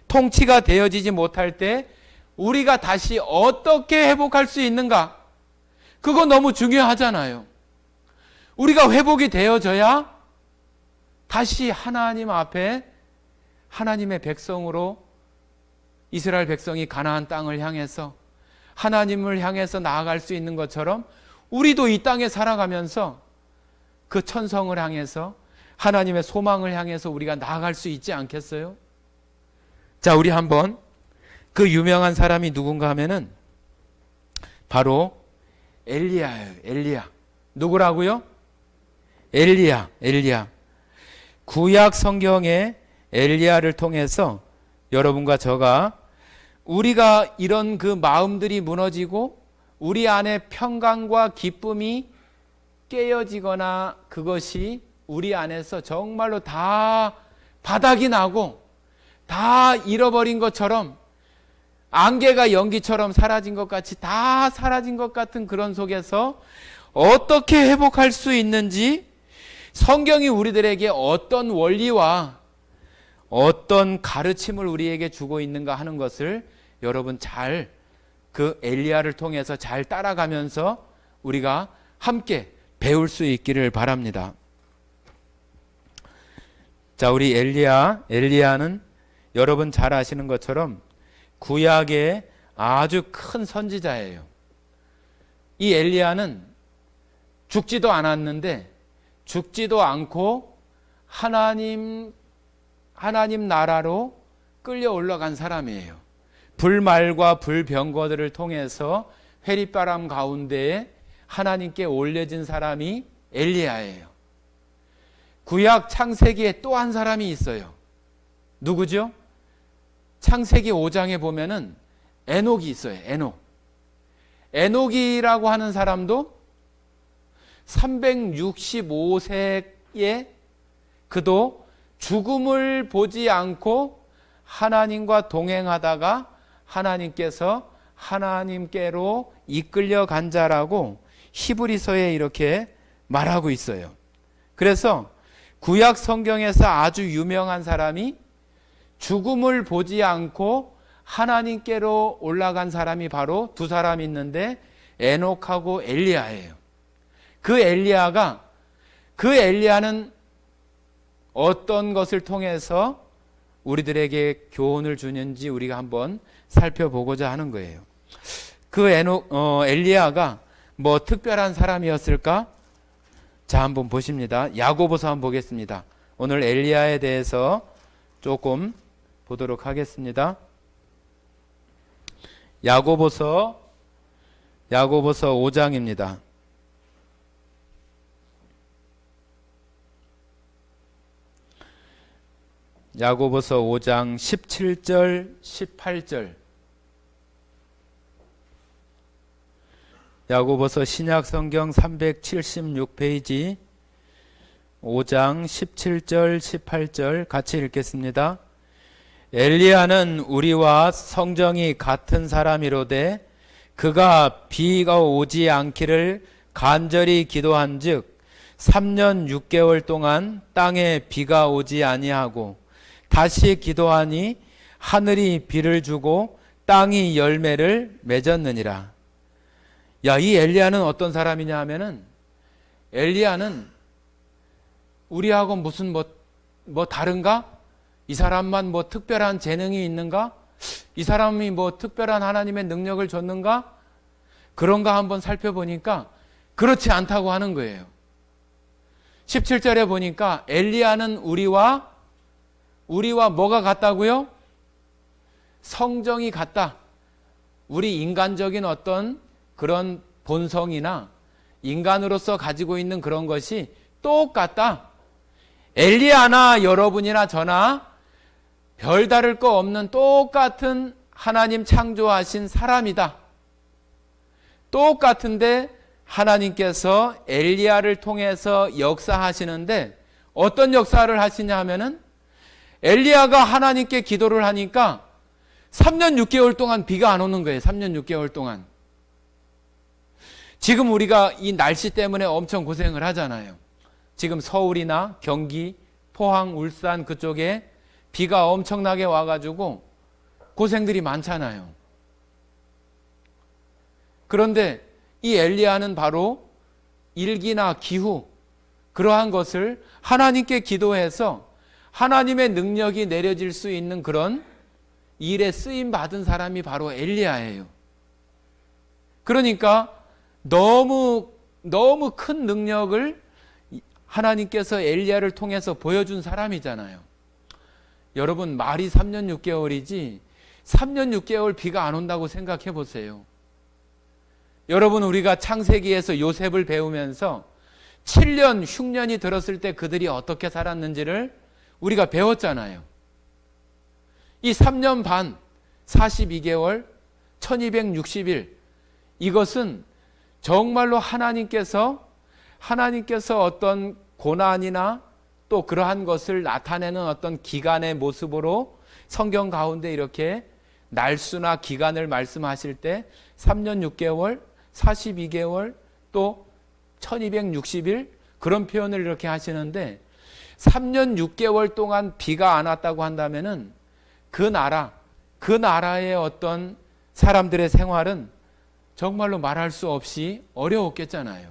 통치가 되어지지 못할 때 우리가 다시 어떻게 회복할 수 있는가? 그거 너무 중요하잖아요. 우리가 회복이 되어져야 다시 하나님 앞에 하나님의 백성으로 이스라엘 백성이 가나안 땅을 향해서 하나님을 향해서 나아갈 수 있는 것처럼 우리도 이 땅에 살아가면서 그 천성을 향해서 하나님의 소망을 향해서 우리가 나아갈 수 있지 않겠어요? 자, 우리 한번 그 유명한 사람이 누군가 하면은 바로 엘리야예요. 엘리야. 누구라고요? 엘리야. 구약 성경의 엘리야를 통해서 여러분과 저가 우리가 이런 그 마음들이 무너지고 우리 안에 평강과 기쁨이 깨어지거나 그것이 우리 안에서 정말로 다 바닥이 나고 다 잃어버린 것처럼 안개가 연기처럼 사라진 것 같이 다 사라진 것 같은 그런 속에서 어떻게 회복할 수 있는지 성경이 우리들에게 어떤 원리와 어떤 가르침을 우리에게 주고 있는가 하는 것을 여러분 잘 그 엘리야를 통해서 잘 따라가면서 우리가 함께 배울 수 있기를 바랍니다. 자, 우리 엘리야는 여러분 잘 아시는 것처럼 구약의 아주 큰 선지자예요. 이 엘리야는 죽지도 않았는데 죽지도 않고 하나님 나라로 끌려 올라간 사람이에요. 불말과 불병거들을 통해서 회리바람 가운데에 하나님께 올려진 사람이 엘리야예요. 구약 창세기에 또 한 사람이 있어요. 누구죠? 창세기 5장에 보면은 에녹이 있어요. 에녹이라고 하는 사람도 365세에 그도 죽음을 보지 않고 하나님과 동행하다가 하나님께서 하나님께로 이끌려 간 자라고 히브리서에 이렇게 말하고 있어요. 그래서 구약 성경에서 아주 유명한 사람이 죽음을 보지 않고 하나님께로 올라간 사람이 바로 두 사람이 있는데 에녹하고 엘리야예요. 그 엘리야는 어떤 것을 통해서 우리들에게 교훈을 주는지 우리가 한번 살펴보고자 하는 거예요. 그 엘리야가 뭐 특별한 사람이었을까? 자, 한번 보십니다. 야고보서 한번 보겠습니다. 오늘 엘리야에 대해서 조금 보도록 하겠습니다. 야고보서 5장입니다. 야고보서 5장 17절 18절. 야고보서 신약성경 376페이지 5장 17절 18절 같이 읽겠습니다. 엘리야는 우리와 성정이 같은 사람이로되 그가 비가 오지 않기를 간절히 기도한즉 3년 6개월 동안 땅에 비가 오지 아니하고 다시 기도하니 하늘이 비를 주고 땅이 열매를 맺었느니라. 야, 이 엘리야는 어떤 사람이냐 하면은 엘리야는 우리하고 무슨 뭐 다른가? 이 사람만 뭐 특별한 재능이 있는가? 이 사람이 뭐 특별한 하나님의 능력을 줬는가? 그런가 한번 살펴보니까 그렇지 않다고 하는 거예요. 17절에 보니까 엘리야는 우리와 뭐가 같다고요? 성정이 같다. 우리 인간적인 어떤 그런 본성이나 인간으로서 가지고 있는 그런 것이 똑같다. 엘리야나 여러분이나 저나 별다를 거 없는 똑같은 하나님 창조하신 사람이다. 똑같은데 하나님께서 엘리야를 통해서 역사하시는데 어떤 역사를 하시냐 하면은 엘리야가 하나님께 기도를 하니까 3년 6개월 동안 비가 안 오는 거예요. 3년 6개월 동안. 지금 우리가 이 날씨 때문에 엄청 고생을 하잖아요. 지금 서울이나 경기, 포항, 울산 그쪽에 비가 엄청나게 와가지고 고생들이 많잖아요. 그런데 이 엘리야는 바로 일기나 기후 그러한 것을 하나님께 기도해서 하나님의 능력이 내려질 수 있는 그런 일에 쓰임 받은 사람이 바로 엘리야예요. 그러니까 너무 큰 능력을 하나님께서 엘리야를 통해서 보여준 사람이잖아요. 여러분, 말이 3년 6개월이지 3년 6개월 비가 안 온다고 생각해 보세요. 여러분, 우리가 창세기에서 요셉을 배우면서 7년 흉년이 들었을 때 그들이 어떻게 살았는지를 우리가 배웠잖아요. 이 3년 반 42개월 1260일 이것은 정말로 하나님께서 어떤 고난이나 또 그러한 것을 나타내는 어떤 기간의 모습으로 성경 가운데 이렇게 날수나 기간을 말씀하실 때 3년 6개월, 42개월, 또 1260일 그런 표현을 이렇게 하시는데 3년 6개월 동안 비가 안 왔다고 한다면은 그 나라의 어떤 사람들의 생활은 정말로 말할 수 없이 어려웠겠잖아요.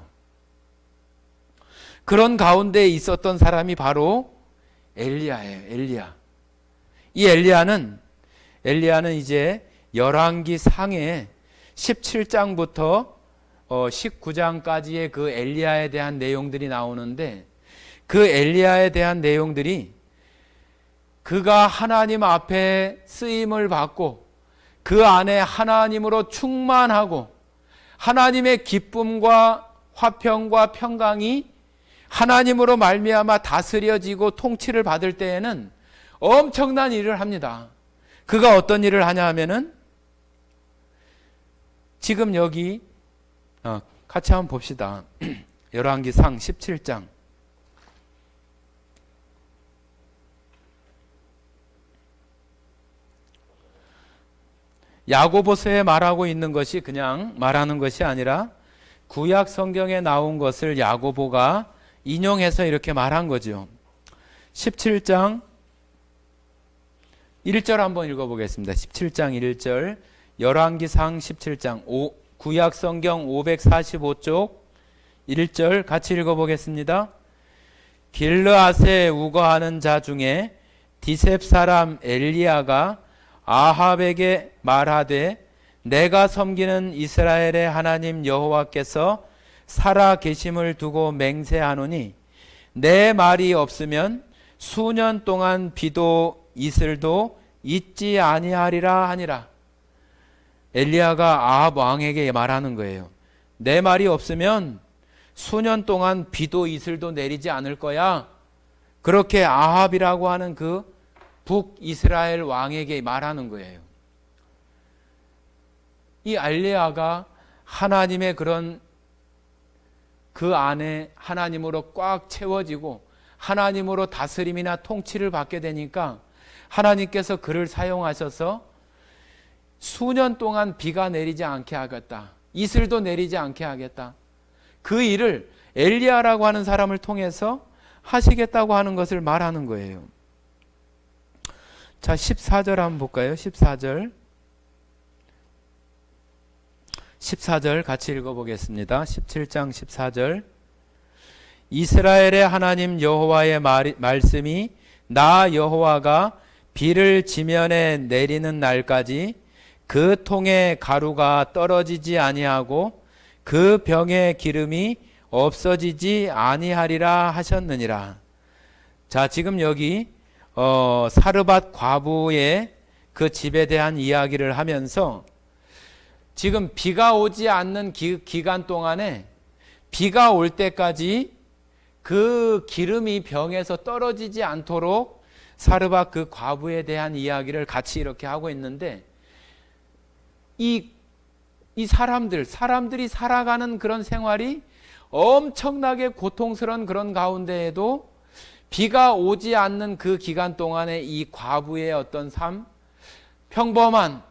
그런 가운데 있었던 사람이 바로 엘리야예요. 엘리야. 이 엘리야는 이제 열왕기 상에 17장부터 19장까지의 그 엘리야에 대한 내용들이 나오는데, 그 엘리야에 대한 내용들이 그가 하나님 앞에 쓰임을 받고 그 안에 하나님으로 충만하고 하나님의 기쁨과 화평과 평강이 하나님으로 말미암아 다스려지고 통치를 받을 때에는 엄청난 일을 합니다. 그가 어떤 일을 하냐 하면은, 지금 여기 같이 한번 봅시다. 열왕기상 17장. 야고보서에 말하고 있는 것이 그냥 말하는 것이 아니라 구약 성경에 나온 것을 야고보가 인용해서 이렇게 말한 거죠. 17장 1절 한번 읽어보겠습니다. 17장 1절, 열왕기상 17장 구약 성경 545쪽 1절 같이 읽어보겠습니다. 길르앗에 우거하는 자 중에 디셉 사람 엘리야가 아합에게 말하되, 내가 섬기는 이스라엘의 하나님 여호와께서 살아 계심을 두고 맹세하노니 내 말이 없으면 수년 동안 비도 이슬도 있지 아니하리라 하니라. 엘리야가 아합 왕에게 말하는 거예요. 내 말이 없으면 수년 동안 비도 이슬도 내리지 않을 거야. 그렇게 아합이라고 하는 그 북이스라엘 왕에게 말하는 거예요. 이 엘리야가 하나님의 그런 그 안에 하나님으로 꽉 채워지고 하나님으로 다스림이나 통치를 받게 되니까 하나님께서 그를 사용하셔서 수년 동안 비가 내리지 않게 하겠다. 이슬도 내리지 않게 하겠다. 그 일을 엘리야라고 하는 사람을 통해서 하시겠다고 하는 것을 말하는 거예요. 자, 14절 한번 볼까요? 14절 같이 읽어보겠습니다. 17장 14절. 이스라엘의 하나님 여호와의 말씀이 나 여호와가 비를 지면에 내리는 날까지 그 통에 가루가 떨어지지 아니하고 그 병의 기름이 없어지지 아니하리라 하셨느니라. 자, 지금 여기 사르밧 과부의 그 집에 대한 이야기를 하면서 지금 비가 오지 않는 기간 동안에 비가 올 때까지 그 기름이 병에서 떨어지지 않도록 사르밧 그 과부에 대한 이야기를 같이 이렇게 하고 있는데, 이 사람들이 살아가는 그런 생활이 엄청나게 고통스러운 그런 가운데에도 비가 오지 않는 그 기간 동안에 이 과부의 어떤 삶, 평범한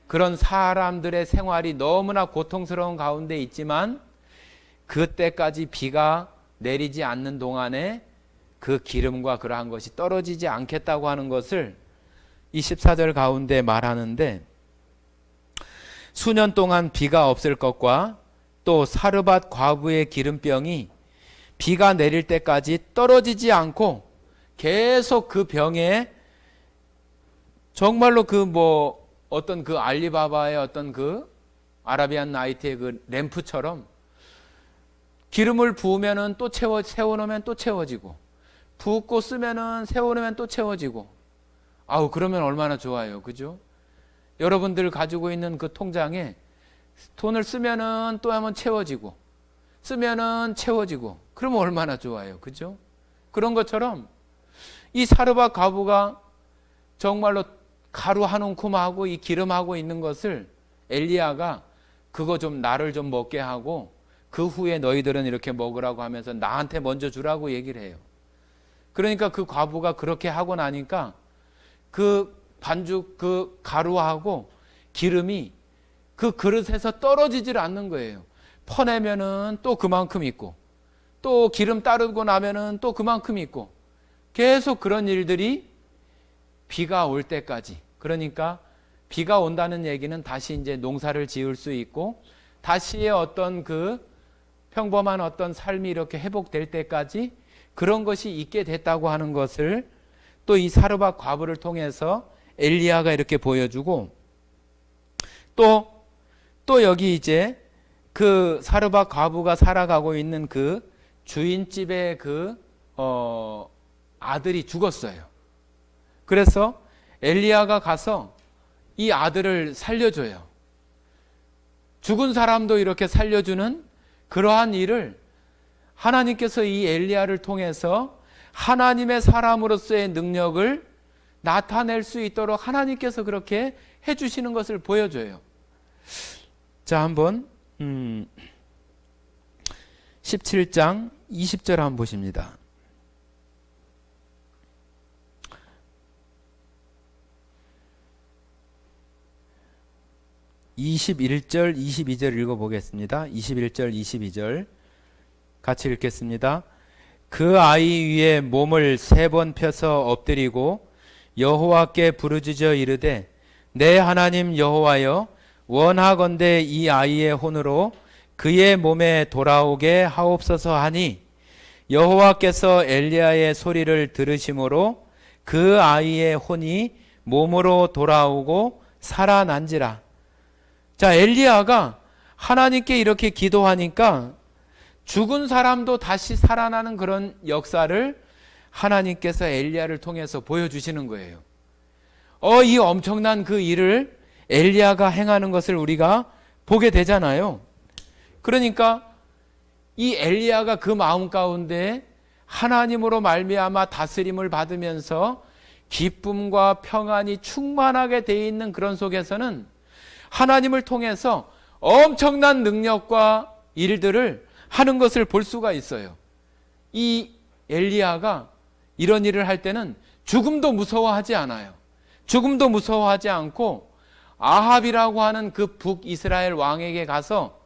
그런 사람들의 생활이 너무나 고통스러운 가운데 있지만 그때까지 비가 내리지 않는 동안에 그 기름과 그러한 것이 떨어지지 않겠다고 하는 것을 24절 가운데 말하는데, 수년 동안 비가 없을 것과 또 사르밧 과부의 기름병이 비가 내릴 때까지 떨어지지 않고 계속 그 병에 정말로 어떤 그 알리바바의 어떤 그 아라비안 나이트의 그 램프처럼 기름을 부으면은 또 세워놓으면 또 채워지고, 붓고 쓰면은 세워놓으면 또 채워지고. 그러면 얼마나 좋아요. 그죠? 여러분들 가지고 있는 그 통장에 돈을 쓰면은 또 한번 채워지고, 쓰면은 채워지고, 그러면 얼마나 좋아요. 그죠? 그런 것처럼 이 사르밧 과부가 정말로 가루 한 움큼하고 이 기름하고 있는 것을 엘리야가 그거 좀 나를 좀 먹게 하고 그 후에 너희들은 이렇게 먹으라고 하면서 나한테 먼저 주라고 얘기를 해요. 그러니까 그 과부가 그렇게 하고 나니까 그 반죽 그 가루하고 기름이 그 그릇에서 떨어지질 않는 거예요. 퍼내면은 또 그만큼 있고, 또 기름 따르고 나면은 또 그만큼 있고, 계속 그런 일들이 비가 올 때까지. 그러니까 비가 온다는 얘기는 다시 이제 농사를 지을 수 있고 다시의 어떤 그 평범한 어떤 삶이 이렇게 회복될 때까지 그런 것이 있게 됐다고 하는 것을 또 이 사르밧 과부를 통해서 엘리야가 이렇게 보여주고, 또 여기 이제 그 사르밧 과부가 살아가고 있는 그 주인집의 아들이 죽었어요. 그래서 엘리야가 가서 이 아들을 살려줘요. 죽은 사람도 이렇게 살려주는 그러한 일을 하나님께서 이 엘리야를 통해서 하나님의 사람으로서의 능력을 나타낼 수 있도록 하나님께서 그렇게 해주시는 것을 보여줘요. 자, 한번 17장 20절 한번 보십니다. 21절 22절 읽어보겠습니다. 21절 22절 같이 읽겠습니다. 그 아이 위에 몸을 3번 펴서 엎드리고 여호와께 부르짖어 이르되 내 하나님 여호와여 원하건대 이 아이의 혼으로 그의 몸에 돌아오게 하옵소서 하니 여호와께서 엘리야의 소리를 들으심으로 그 아이의 혼이 몸으로 돌아오고 살아난지라. 자, 엘리야가 하나님께 이렇게 기도하니까 죽은 사람도 다시 살아나는 그런 역사를 하나님께서 엘리야를 통해서 보여주시는 거예요. 이 엄청난 그 일을 엘리야가 행하는 것을 우리가 보게 되잖아요. 그러니까 이 엘리야가 그 마음 가운데 하나님으로 말미암아 다스림을 받으면서 기쁨과 평안이 충만하게 돼 있는 그런 속에서는 하나님을 통해서 엄청난 능력과 일들을 하는 것을 볼 수가 있어요. 이 엘리야가 이런 일을 할 때는 죽음도 무서워하지 않아요. 죽음도 무서워하지 않고 아합이라고 하는 그 북이스라엘 왕에게 가서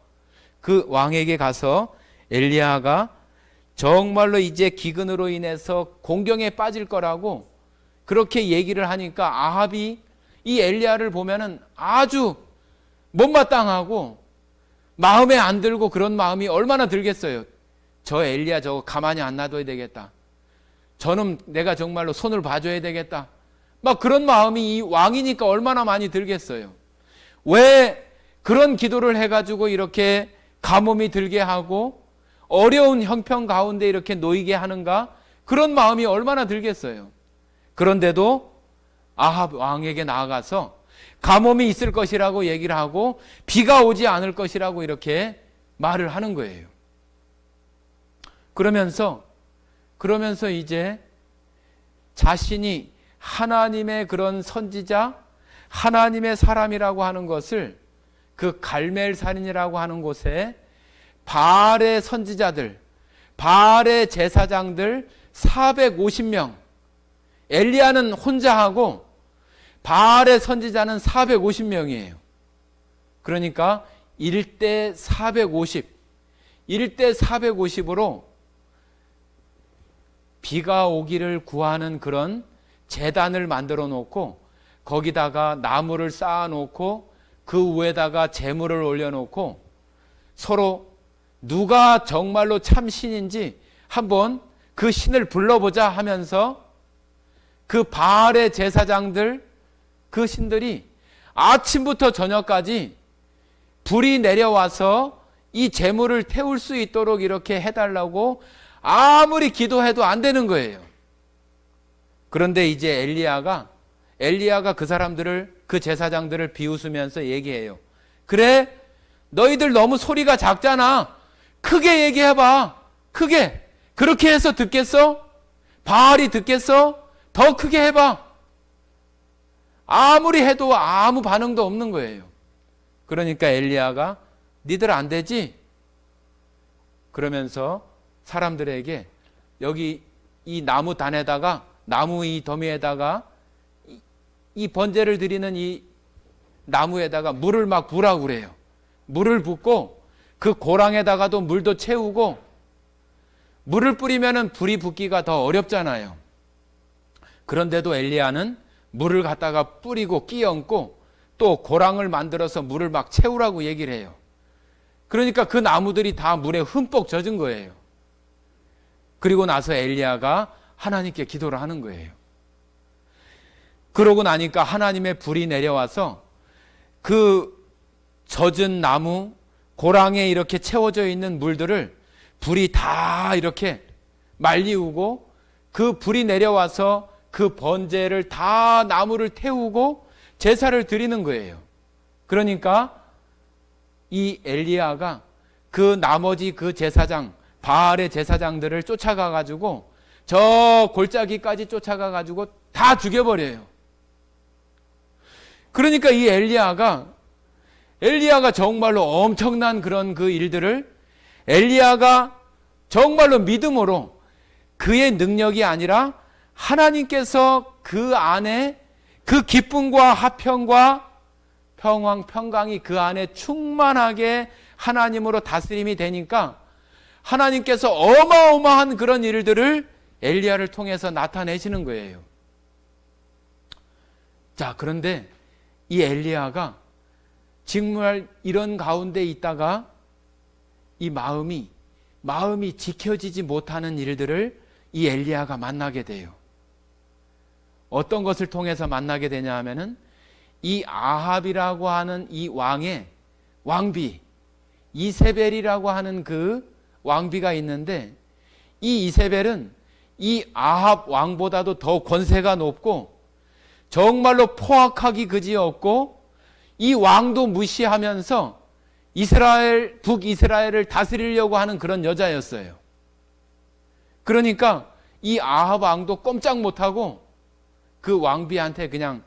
엘리야가 정말로 이제 기근으로 인해서 공경에 빠질 거라고 그렇게 얘기를 하니까 아합이 이 엘리야를 보면은 아주 못마땅하고 마음에 안 들고 그런 마음이 얼마나 들겠어요. 저 엘리야 저거 가만히 안 놔둬야 되겠다. 저는 내가 정말로 손을 봐줘야 되겠다. 막 그런 마음이 이 왕이니까 얼마나 많이 들겠어요. 왜 그런 기도를 해가지고 이렇게 가뭄이 들게 하고 어려운 형편 가운데 이렇게 놓이게 하는가? 그런 마음이 얼마나 들겠어요. 그런데도 아합 왕에게 나아가서 가뭄이 있을 것이라고 얘기를 하고 비가 오지 않을 것이라고 이렇게 말을 하는 거예요. 그러면서 이제 자신이 하나님의 그런 선지자, 하나님의 사람이라고 하는 것을 그 갈멜산이라고 하는 곳에 바알의 선지자들, 바알의 제사장들 450명, 엘리야는 혼자 하고 바알의 선지자는 450명이에요. 그러니까 1대 450, 1대 450으로 비가 오기를 구하는 그런 제단을 만들어 놓고 거기다가 나무를 쌓아 놓고 그 위에다가 제물을 올려놓고 서로 누가 정말로 참 신인지 한번 그 신을 불러보자 하면서 그 바알의 제사장들, 그 신들이 아침부터 저녁까지 불이 내려와서 이 제물을 태울 수 있도록 이렇게 해달라고 아무리 기도해도 안 되는 거예요. 그런데 이제 엘리야가 그 사람들을, 그 제사장들을 비웃으면서 얘기해요. 그래, 너희들 너무 소리가 작잖아. 크게 얘기해봐. 크게. 그렇게 해서 듣겠어? 바알이 듣겠어? 더 크게 해봐. 아무리 해도 아무 반응도 없는 거예요. 그러니까 엘리야가 니들 안 되지? 그러면서 사람들에게 여기 이 나무 단에다가, 나무 이 더미에다가 이 번제를 드리는 이 나무에다가 물을 막 부라고 그래요. 물을 붓고 그 고랑에다가도 물도 채우고, 물을 뿌리면은 불이 붙기가 더 어렵잖아요. 그런데도 엘리야는 물을 갖다가 뿌리고 끼얹고 또 고랑을 만들어서 물을 막 채우라고 얘기를 해요. 그러니까 그 나무들이 다 물에 흠뻑 젖은 거예요. 그리고 나서 엘리야가 하나님께 기도를 하는 거예요. 그러고 나니까 하나님의 불이 내려와서 그 젖은 나무 고랑에 이렇게 채워져 있는 물들을 불이 다 이렇게 말리우고, 그 불이 내려와서 그 번제를 다 나무를 태우고 제사를 드리는 거예요. 그러니까 이 엘리야가 그 나머지 그 제사장, 바알의 제사장들을 쫓아가 가지고 저 골짜기까지 쫓아가 가지고 다 죽여버려요. 그러니까 이 엘리야가 정말로 엄청난 그런 그 일들을, 엘리야가 정말로 믿음으로, 그의 능력이 아니라 하나님께서 그 안에 그 기쁨과 화평과 평강이 그 안에 충만하게 하나님으로 다스림이 되니까 하나님께서 어마어마한 그런 일들을 엘리야를 통해서 나타내시는 거예요. 자, 그런데 이 엘리야가 정말 이런 가운데 있다가 이 마음이 지켜지지 못하는 일들을 이 엘리야가 만나게 돼요. 어떤 것을 통해서 만나게 되냐 하면은 이 아합이라고 하는 이 왕의 왕비, 이세벨이라고 하는 그 왕비가 있는데, 이 이세벨은 이 아합 왕보다도 더 권세가 높고 정말로 포악하기 그지없고, 이 왕도 무시하면서 북이스라엘을 다스리려고 하는 그런 여자였어요. 그러니까 이 아합 왕도 꼼짝 못하고 그 왕비한테 그냥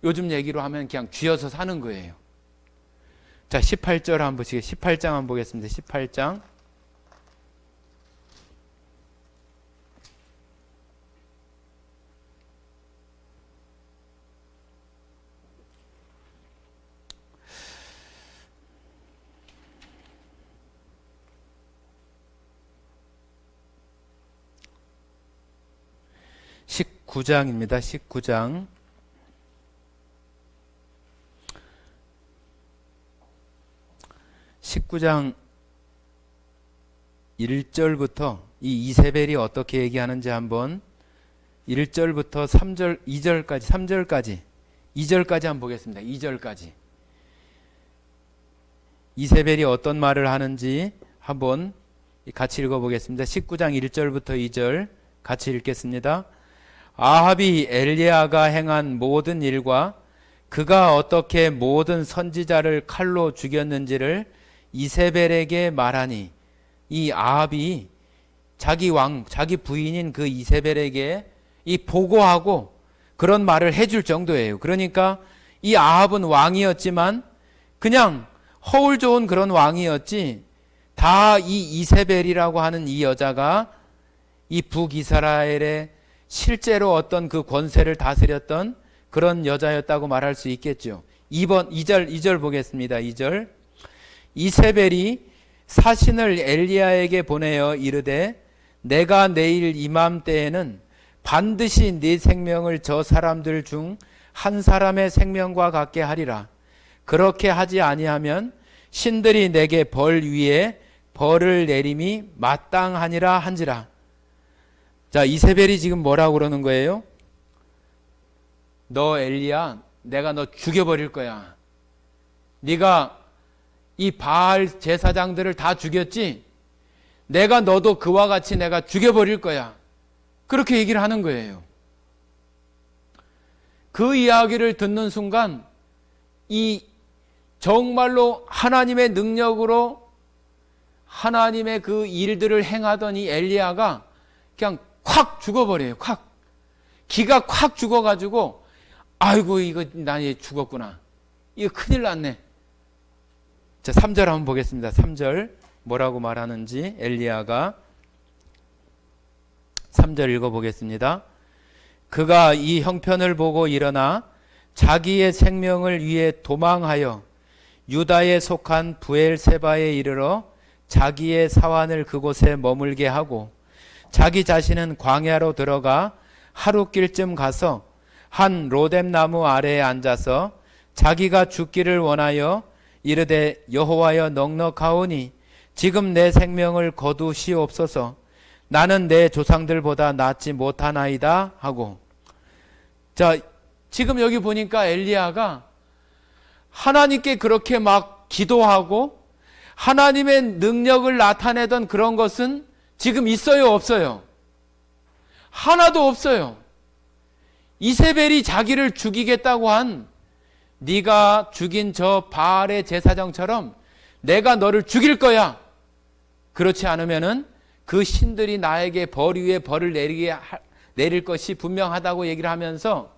요즘 얘기로 하면 그냥 쥐어서 사는 거예요. 자, 18절 한번 보시겠습니다. 18장 한번 보겠습니다. 18장. (19장입니다) 19장 19장 1절부터 이 이세벨이 어떻게 얘기하는지 한번 1절부터 3절, 2절까지, 3절까지, 2절까지 한번 보겠습니다. 2절까지. 이세벨이 어떤 말을 하는지 한번 같이 읽어보겠습니다. 19장 1절부터 2절 같이 읽겠습니다. 아합이 엘리야가 행한 모든 일과 그가 어떻게 모든 선지자를 칼로 죽였는지를 이세벨에게 말하니, 이 아합이 자기 부인인 그 이세벨에게 이 보고하고 그런 말을 해줄 정도예요. 그러니까 이 아합은 왕이었지만 그냥 허울 좋은 그런 왕이었지, 다 이 이세벨이라고 하는 이 여자가 이 북이스라엘의 실제로 어떤 그 권세를 다스렸던 그런 여자였다고 말할 수 있겠죠. 2절 보겠습니다. 2절. 이세벨이 사신을 엘리야에게 보내어 이르되, 내가 내일 이맘때에는 반드시 네 생명을 저 사람들 중 한 사람의 생명과 같게 하리라. 그렇게 하지 아니하면 신들이 내게 벌 위에 벌을 내림이 마땅하니라 한지라. 자, 이세벨이 지금 뭐라고 그러는 거예요? 너 엘리야, 내가 너 죽여버릴 거야. 네가 이 바알 제사장들을 다 죽였지? 내가 너도 그와 같이 내가 죽여버릴 거야. 그렇게 얘기를 하는 거예요. 그 이야기를 듣는 순간 이 정말로 하나님의 능력으로 하나님의 그 일들을 행하던 이 엘리야가 그냥 콱 죽어버려요. 콱. 기가 콱 죽어가지고, 아이고 이거 나 얘 죽었구나. 이거 큰일 났네. 자, 3절 한번 보겠습니다. 3절 뭐라고 말하는지 엘리야가 3절 읽어보겠습니다. 그가 이 형편을 보고 일어나 자기의 생명을 위해 도망하여 유다에 속한 부엘세바에 이르러 자기의 사환을 그곳에 머물게 하고, 자기 자신은 광야로 들어가 하룻길쯤 가서 한 로뎀나무 아래에 앉아서 자기가 죽기를 원하여 이르되, 여호와여 넉넉하오니 지금 내 생명을 거두시옵소서. 나는 내 조상들보다 낫지 못하나이다 하고. 자, 지금 여기 보니까 엘리야가 하나님께 그렇게 막 기도하고 하나님의 능력을 나타내던 그런 것은 지금 있어요, 없어요? 하나도 없어요. 이세벨이 자기를 죽이겠다고 한 네가 죽인 저 바알의 제사장처럼 내가 너를 죽일 거야. 그렇지 않으면은 그 신들이 나에게 벌 위에 벌을 내릴 것이 분명하다고 얘기를 하면서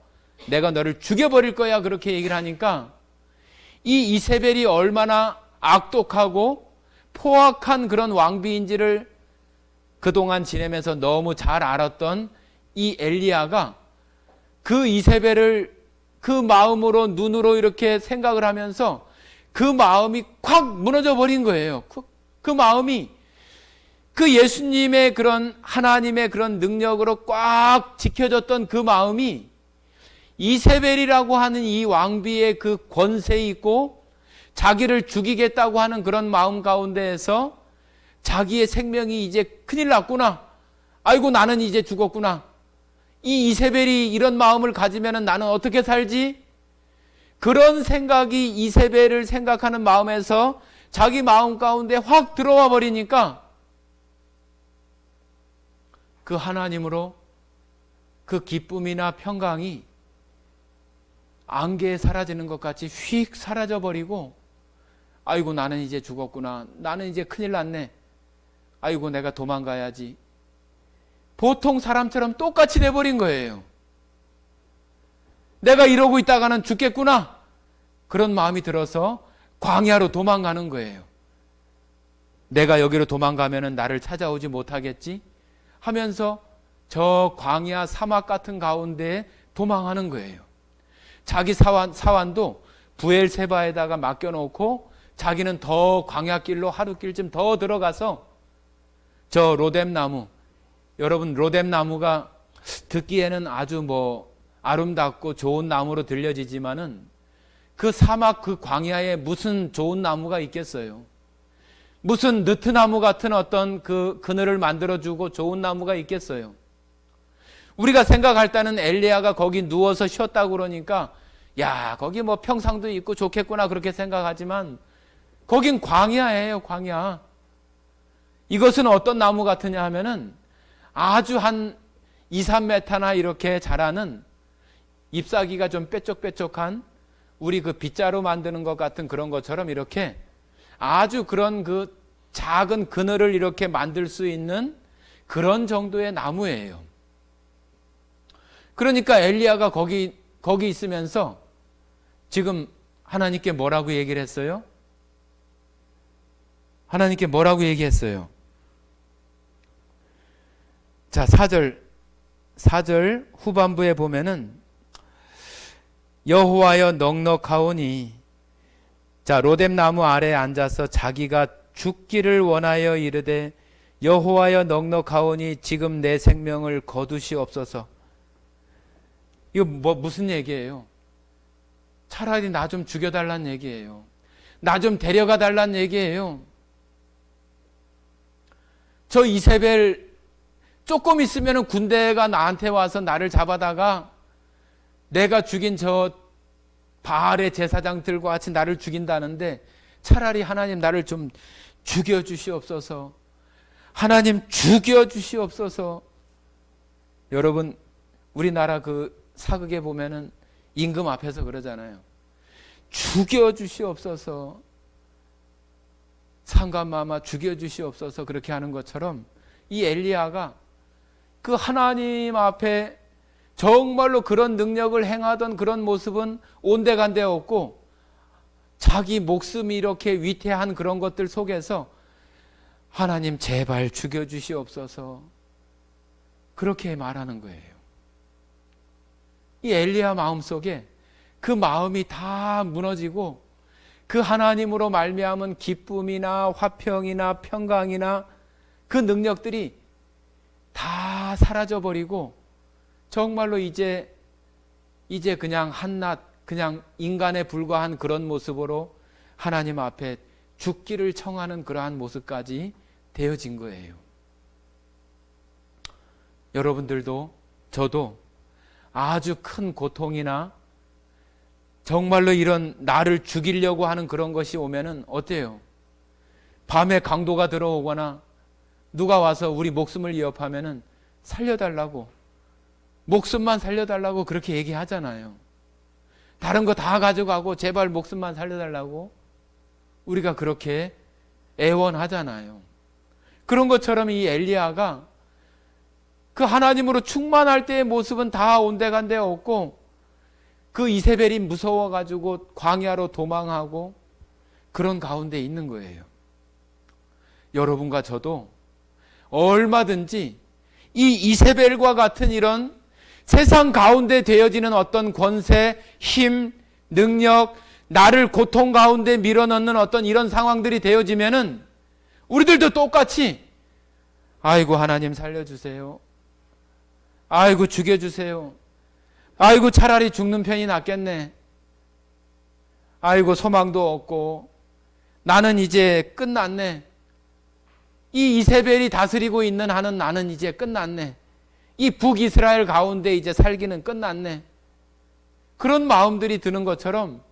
내가 너를 죽여버릴 거야. 그렇게 얘기를 하니까 이 이세벨이 얼마나 악독하고 포악한 그런 왕비인지를 그동안 지내면서 너무 잘 알았던 이 엘리야가 그 이세벨을 그 마음으로 눈으로 이렇게 생각을 하면서 그 마음이 콱 무너져 버린 거예요. 그 마음이 그 예수님의 그런 하나님의 그런 능력으로 꽉 지켜졌던 그 마음이 이세벨이라고 하는 이 왕비의 그 권세 있고 자기를 죽이겠다고 하는 그런 마음 가운데에서 자기의 생명이 이제 큰일 났구나. 아이고 나는 이제 죽었구나. 이 이세벨이 이런 마음을 가지면 나는 어떻게 살지? 그런 생각이 이세벨을 생각하는 마음에서 자기 마음 가운데 확 들어와 버리니까 그 하나님으로 그 기쁨이나 평강이 안개에 사라지는 것 같이 휙 사라져 버리고 아이고 나는 이제 죽었구나. 나는 이제 큰일 났네. 아이고 내가 도망가야지. 보통 사람처럼 똑같이 돼버린 거예요. 내가 이러고 있다가는 죽겠구나. 그런 마음이 들어서 광야로 도망가는 거예요. 내가 여기로 도망가면 나를 찾아오지 못하겠지 하면서 저 광야 사막 같은 가운데에 도망하는 거예요. 자기 사환도 부엘세바에다가 맡겨놓고 자기는 더 광야길로 하루길쯤 더 들어가서 저 로뎀나무, 여러분 로뎀나무가 듣기에는 아주 아름답고 좋은 나무로 들려지지만은 그 사막 그 광야에 무슨 좋은 나무가 있겠어요? 무슨 느트나무 같은 어떤 그 그늘을 만들어주고 좋은 나무가 있겠어요? 우리가 생각할 때는 엘리야가 거기 누워서 쉬었다고 그러니까 야 거기 평상도 있고 좋겠구나 그렇게 생각하지만 거긴 광야예요. 광야. 이것은 어떤 나무 같으냐 하면은 아주 한 2, 3m나 이렇게 자라는 잎사귀가 좀 뾰족뾰족한 우리 그 빗자루 만드는 것 같은 그런 것처럼 이렇게 아주 그런 그 작은 그늘을 이렇게 만들 수 있는 그런 정도의 나무예요. 그러니까 엘리야가 거기 있으면서 지금 하나님께 뭐라고 얘기를 했어요? 하나님께 뭐라고 얘기했어요? 자, 4절 후반부에 보면은 여호와여 넉넉하오니 자 로뎀나무 아래에 앉아서 자기가 죽기를 원하여 이르되 여호와여 넉넉하오니 지금 내 생명을 거두시옵소서. 이거 무슨 얘기예요? 차라리 나 좀 죽여달란 얘기예요. 나 좀 데려가 달란 얘기예요. 저 이세벨 조금 있으면 군대가 나한테 와서 나를 잡아다가 내가 죽인 저 바알의 제사장들과 같이 나를 죽인다는데 차라리 하나님 나를 좀 죽여주시옵소서. 하나님 죽여주시옵소서. 여러분 우리나라 그 사극에 보면은 임금 앞에서 그러잖아요. 죽여주시옵소서. 상관마마 죽여주시옵소서. 그렇게 하는 것처럼 이 엘리야가 그 하나님 앞에 정말로 그런 능력을 행하던 그런 모습은 온데간데 없고 자기 목숨이 이렇게 위태한 그런 것들 속에서 하나님 제발 죽여주시옵소서 그렇게 말하는 거예요. 이 엘리야 마음속에 그 마음이 다 무너지고 그 하나님으로 말미암은 기쁨이나 화평이나 평강이나 그 능력들이 다 사라져버리고 정말로 이제 그냥 한낱 그냥 인간에 불과한 그런 모습으로 하나님 앞에 죽기를 청하는 그러한 모습까지 되어진 거예요. 여러분들도 저도 아주 큰 고통이나 정말로 이런 나를 죽이려고 하는 그런 것이 오면은 어때요? 밤에 강도가 들어오거나 누가 와서 우리 목숨을 위협하면은 살려달라고, 목숨만 살려달라고 그렇게 얘기하잖아요. 다른 거 다 가져가고 제발 목숨만 살려달라고 우리가 그렇게 애원하잖아요. 그런 것처럼 이 엘리야가 그 하나님으로 충만할 때의 모습은 다 온데간데 없고, 그 이세벨이 무서워가지고 광야로 도망하고 그런 가운데 있는 거예요. 여러분과 저도 얼마든지 이 이세벨과 같은 이런 세상 가운데 되어지는 어떤 권세, 힘, 능력, 나를 고통 가운데 밀어넣는 어떤 이런 상황들이 되어지면은 우리들도 똑같이 아이고 하나님 살려주세요, 아이고 죽여주세요, 아이고 차라리 죽는 편이 낫겠네, 아이고 소망도 없고 나는 이제 끝났네, 이 이세벨이 다스리고 있는 한은 나는 이제 끝났네, 이 북이스라엘 가운데 이제 살기는 끝났네, 그런 마음들이 드는 것처럼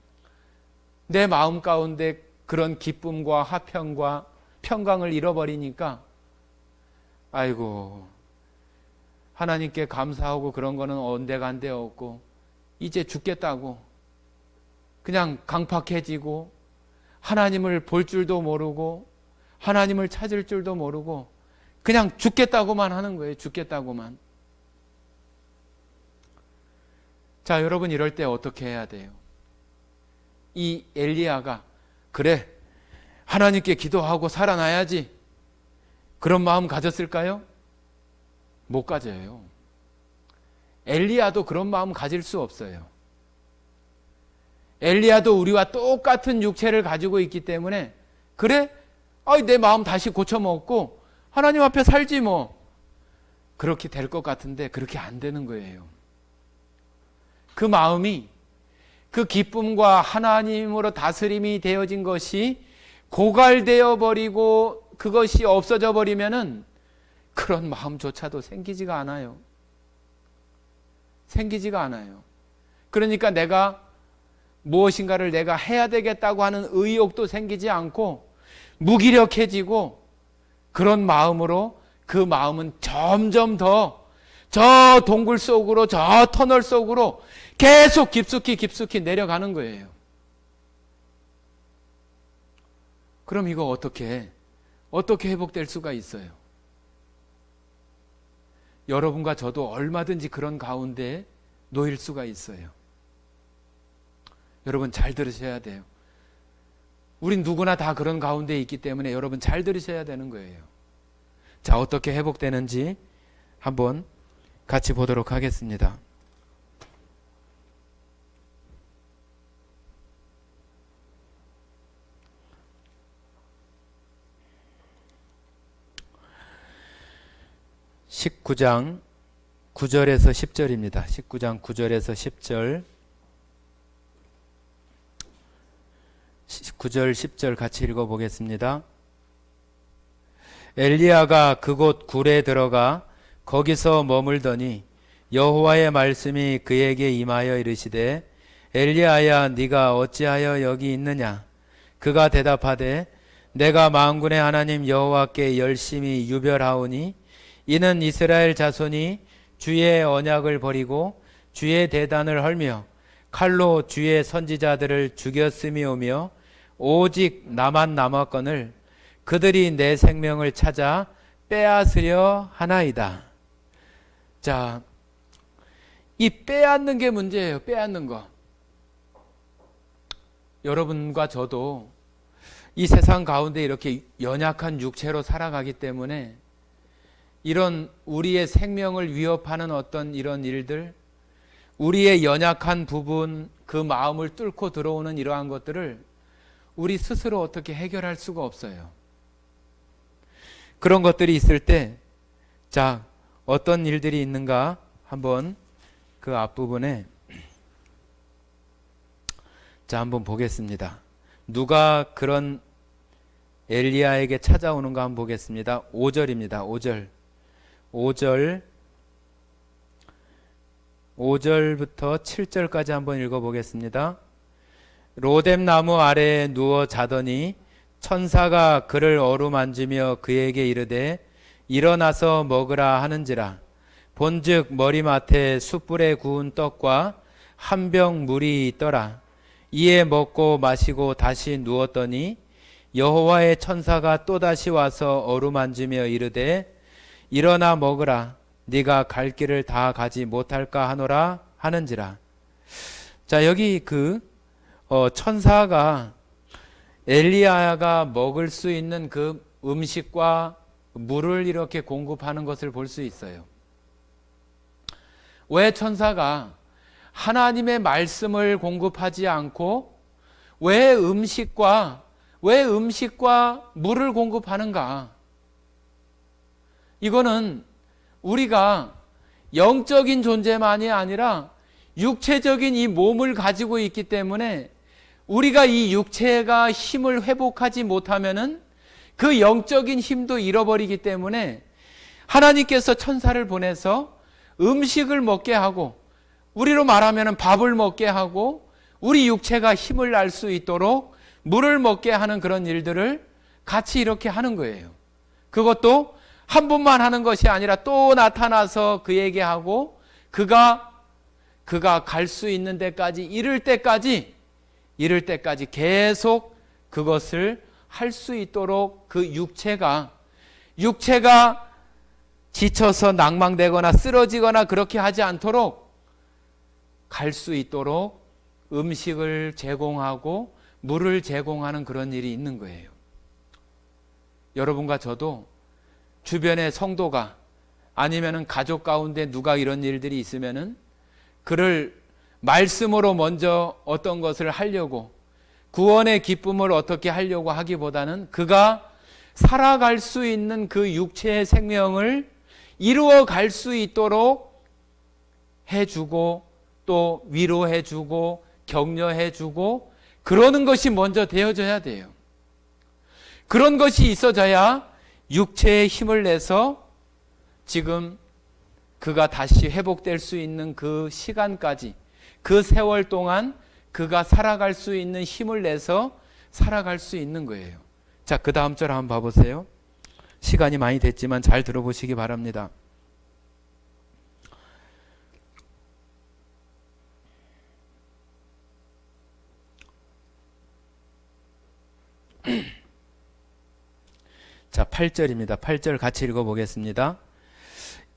내 마음 가운데 그런 기쁨과 화평과 평강을 잃어버리니까 아이고 하나님께 감사하고 그런 거는 온데간데 없고 이제 죽겠다고 그냥 강팍해지고 하나님을 볼 줄도 모르고 하나님을 찾을 줄도 모르고 그냥 죽겠다고만 하는 거예요. 죽겠다고만. 자, 여러분 이럴 때 어떻게 해야 돼요? 이 엘리야가 그래 하나님께 기도하고 살아나야지 그런 마음 가졌을까요? 못 가져요. 엘리야도 그런 마음 가질 수 없어요. 엘리야도 우리와 똑같은 육체를 가지고 있기 때문에 그래? 내 마음 다시 고쳐먹고 하나님 앞에 살지 뭐. 그렇게 될 것 같은데 그렇게 안 되는 거예요. 그 마음이, 그 기쁨과 하나님으로 다스림이 되어진 것이 고갈되어 버리고 그것이 없어져 버리면은 그런 마음조차도 생기지가 않아요. 생기지가 않아요. 그러니까 내가 무엇인가를 내가 해야 되겠다고 하는 의욕도 생기지 않고 무기력해지고 그런 마음으로 그 마음은 점점 더 저 동굴 속으로, 저 터널 속으로 계속 깊숙이 내려가는 거예요. 그럼 이거 어떻게 회복될 수가 있어요? 여러분과 저도 얼마든지 그런 가운데 놓일 수가 있어요. 여러분 잘 들으셔야 돼요. 우린 누구나 다 그런 가운데 있기 때문에 여러분 잘 들으셔야 되는 거예요. 자, 어떻게 회복되는지 한번 같이 보도록 하겠습니다. (19장 9절에서 10절입니다) 19장 9절에서 10절, 9절 10절 같이 읽어보겠습니다. 엘리야가 그곳 굴에 들어가 거기서 머물더니 여호와의 말씀이 그에게 임하여 이르시되 엘리야야 네가 어찌하여 여기 있느냐? 그가 대답하되 내가 만군의 하나님 여호와께 열심히 유별하오니 이는 이스라엘 자손이 주의 언약을 버리고 주의 대단을 헐며 칼로 주의 선지자들을 죽였음이오며 오직 나만 남았거늘 그들이 내 생명을 찾아 빼앗으려 하나이다. 자, 이 빼앗는 게 문제예요. 빼앗는 거. 여러분과 저도 이 세상 가운데 이렇게 연약한 육체로 살아가기 때문에 이런 우리의 생명을 위협하는 어떤 이런 일들, 우리의 연약한 부분, 그 마음을 뚫고 들어오는 이러한 것들을 우리 스스로 어떻게 해결할 수가 없어요. 그런 것들이 있을 때, 자, 어떤 일들이 있는가 한번 그 앞부분에 자 한번 보겠습니다. 누가 그런 엘리야에게 찾아오는가 한번 보겠습니다. 5절입니다. 5절부터 7절까지 한번 읽어보겠습니다. 로뎀 나무 아래에 누워 자더니 천사가 그를 어루만지며 그에게 이르되 일어나서 먹으라 하는지라. 본즉 머리맡에 숯불에 구운 떡과 한 병 물이 있더라. 이에 먹고 마시고 다시 누웠더니 여호와의 천사가 또다시 와서 어루만지며 이르되 일어나 먹으라. 네가 갈 길을 다 가지 못할까 하노라 하는지라. 자, 여기 천사가 엘리야가 먹을 수 있는 그 음식과 물을 이렇게 공급하는 것을 볼 수 있어요. 왜 천사가 하나님의 말씀을 공급하지 않고 왜 음식과 물을 공급하는가? 이거는 우리가 영적인 존재만이 아니라 육체적인 이 몸을 가지고 있기 때문에 우리가 이 육체가 힘을 회복하지 못하면은 그 영적인 힘도 잃어버리기 때문에 하나님께서 천사를 보내서 음식을 먹게 하고, 우리로 말하면 밥을 먹게 하고, 우리 육체가 힘을 날 수 있도록 물을 먹게 하는 그런 일들을 같이 이렇게 하는 거예요. 그것도 한 번만 하는 것이 아니라 또 나타나서 그에게 하고, 그가 갈 수 있는 데까지 이를 때까지 계속 그것을 할 수 있도록 그 육체가 지쳐서 낭망되거나 쓰러지거나 그렇게 하지 않도록 갈 수 있도록 음식을 제공하고 물을 제공하는 그런 일이 있는 거예요. 여러분과 저도 주변의 성도가 아니면은 가족 가운데 누가 이런 일들이 있으면은 그를 말씀으로 먼저 어떤 것을 하려고, 구원의 기쁨을 어떻게 하려고 하기보다는 그가 살아갈 수 있는 그 육체의 생명을 이루어 갈 수 있도록 해주고 또 위로해주고 격려해주고 그러는 것이 먼저 되어져야 돼요. 그런 것이 있어져야 육체의 힘을 내서 지금 그가 다시 회복될 수 있는 그 시간까지, 그 세월 동안 그가 살아갈 수 있는 힘을 내서 살아갈 수 있는 거예요. 자, 그 다음 절 한번 봐보세요. 시간이 많이 됐지만 잘 들어보시기 바랍니다. 자, 8절입니다. 8절 같이 읽어보겠습니다.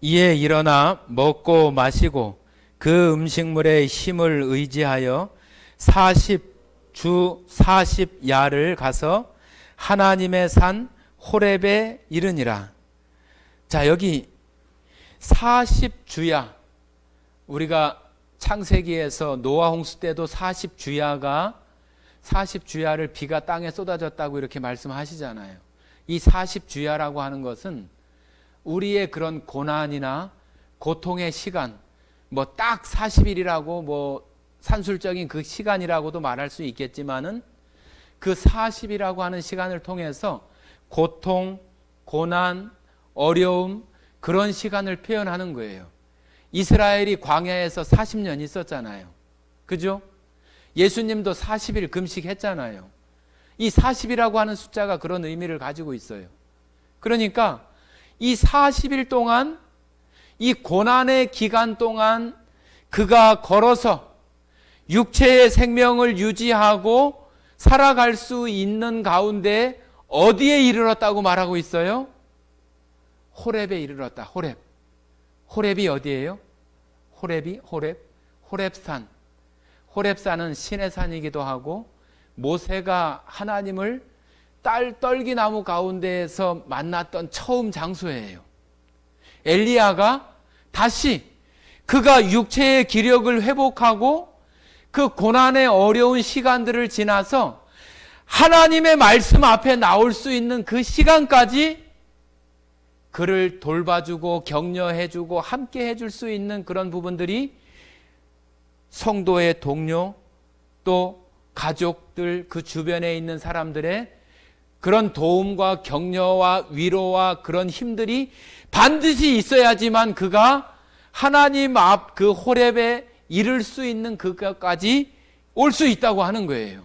이에 일어나 먹고 마시고 그 음식물의 힘을 의지하여 40야를 가서 하나님의 산 호렙에 이르니라. 자, 여기 40주야, 우리가 창세기에서 노아 홍수 때도 40주야를 비가 땅에 쏟아졌다고 이렇게 말씀하시잖아요. 이 40주야라고 하는 것은 우리의 그런 고난이나 고통의 시간, 뭐 딱 40일이라고 뭐 산술적인 그 시간이라고도 말할 수 있겠지만은 그 40이라고 하는 시간을 통해서 고통, 고난, 어려움, 그런 시간을 표현하는 거예요. 이스라엘이 광야에서 40년 있었잖아요. 그죠? 예수님도 40일 금식했잖아요. 이 40이라고 하는 숫자가 그런 의미를 가지고 있어요. 그러니까 이 40일 동안, 이 고난의 기간 동안 그가 걸어서 육체의 생명을 유지하고 살아갈 수 있는 가운데 어디에 이르렀다고 말하고 있어요? 호렙에 이르렀다. 호렙이 어디예요? 호렙산. 호렙산은 신의 산이기도 하고 모세가 하나님을 떨기나무 가운데에서 만났던 처음 장소예요. 엘리야가 다시 그가 육체의 기력을 회복하고 그 고난의 어려운 시간들을 지나서 하나님의 말씀 앞에 나올 수 있는 그 시간까지 그를 돌봐주고 격려해주고 함께 해줄 수 있는 그런 부분들이 성도의 동료 또 가족들, 그 주변에 있는 사람들의 그런 도움과 격려와 위로와 그런 힘들이 반드시 있어야지만 그가 하나님 앞 그 호렙에 이를 수 있는 그것까지 올 수 있다고 하는 거예요.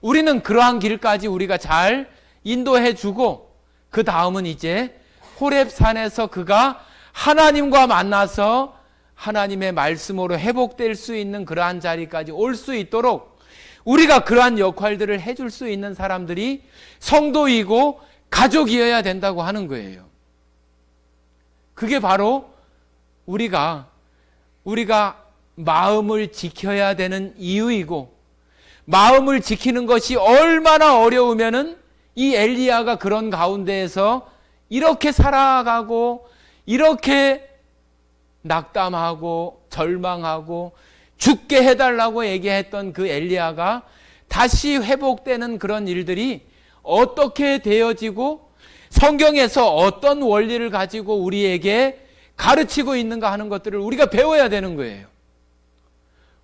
우리는 그러한 길까지 우리가 잘 인도해 주고, 그 다음은 이제 호렙산에서 그가 하나님과 만나서 하나님의 말씀으로 회복될 수 있는 그러한 자리까지 올 수 있도록 우리가 그러한 역할들을 해줄 수 있는 사람들이 성도이고 가족이어야 된다고 하는 거예요. 그게 바로 우리가 마음을 지켜야 되는 이유이고, 마음을 지키는 것이 얼마나 어려우면은 이 엘리야가 그런 가운데에서 이렇게 살아가고 이렇게 낙담하고 절망하고 죽게 해달라고 얘기했던 그 엘리야가 다시 회복되는 그런 일들이 어떻게 되어지고 성경에서 어떤 원리를 가지고 우리에게 가르치고 있는가 하는 것들을 우리가 배워야 되는 거예요.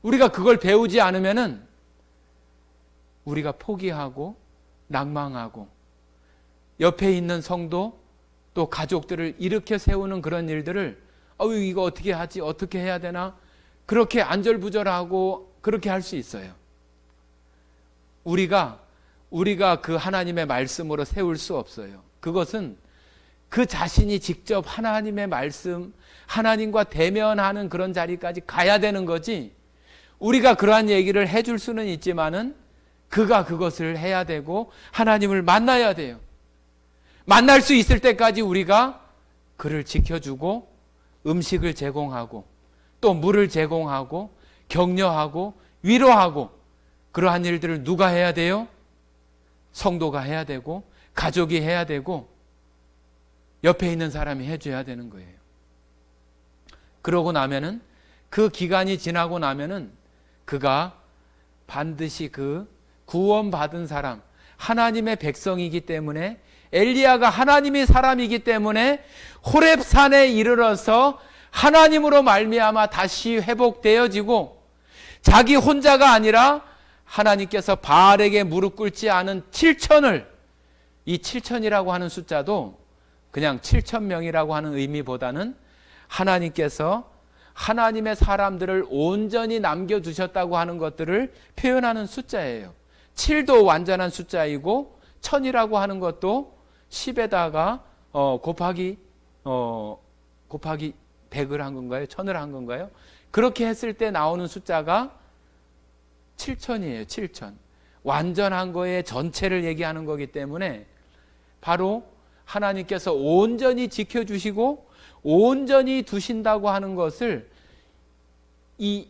우리가 그걸 배우지 않으면은 우리가 포기하고 낭망하고 옆에 있는 성도 또 가족들을 일으켜 세우는 그런 일들을 이거 어떻게 하지? 어떻게 해야 되나? 그렇게 안절부절하고 그렇게 할 수 있어요. 우리가 그 하나님의 말씀으로 세울 수 없어요. 그것은 그 자신이 직접 하나님의 말씀, 하나님과 대면하는 그런 자리까지 가야 되는 거지, 우리가 그러한 얘기를 해줄 수는 있지만은 그가 그것을 해야 되고 하나님을 만나야 돼요. 만날 수 있을 때까지 우리가 그를 지켜주고 음식을 제공하고 또 물을 제공하고 격려하고 위로하고, 그러한 일들을 누가 해야 돼요? 성도가 해야 되고 가족이 해야 되고 옆에 있는 사람이 해줘야 되는 거예요. 그러고 나면은, 그 기간이 지나고 나면은 그가 반드시 그 구원받은 사람, 하나님의 백성이기 때문에, 엘리야가 하나님의 사람이기 때문에 호렙산에 이르러서 하나님으로 말미암아 다시 회복되어지고, 자기 혼자가 아니라 하나님께서 바알에게 무릎 꿇지 않은 7천을, 이 7천이라고 하는 숫자도 그냥 7,000명이라고 하는 의미보다는 하나님께서 하나님의 사람들을 온전히 남겨두셨다고 하는 것들을 표현하는 숫자예요. 7도 완전한 숫자이고 1000이라고 하는 것도 10에다가 곱하기 100을 한 건가요? 1000을 한 건가요? 그렇게 했을 때 나오는 숫자가 7,000이에요. 7,000. 완전한 거의 전체를 얘기하는 거기 때문에 바로 하나님께서 온전히 지켜주시고 온전히 두신다고 하는 것을 이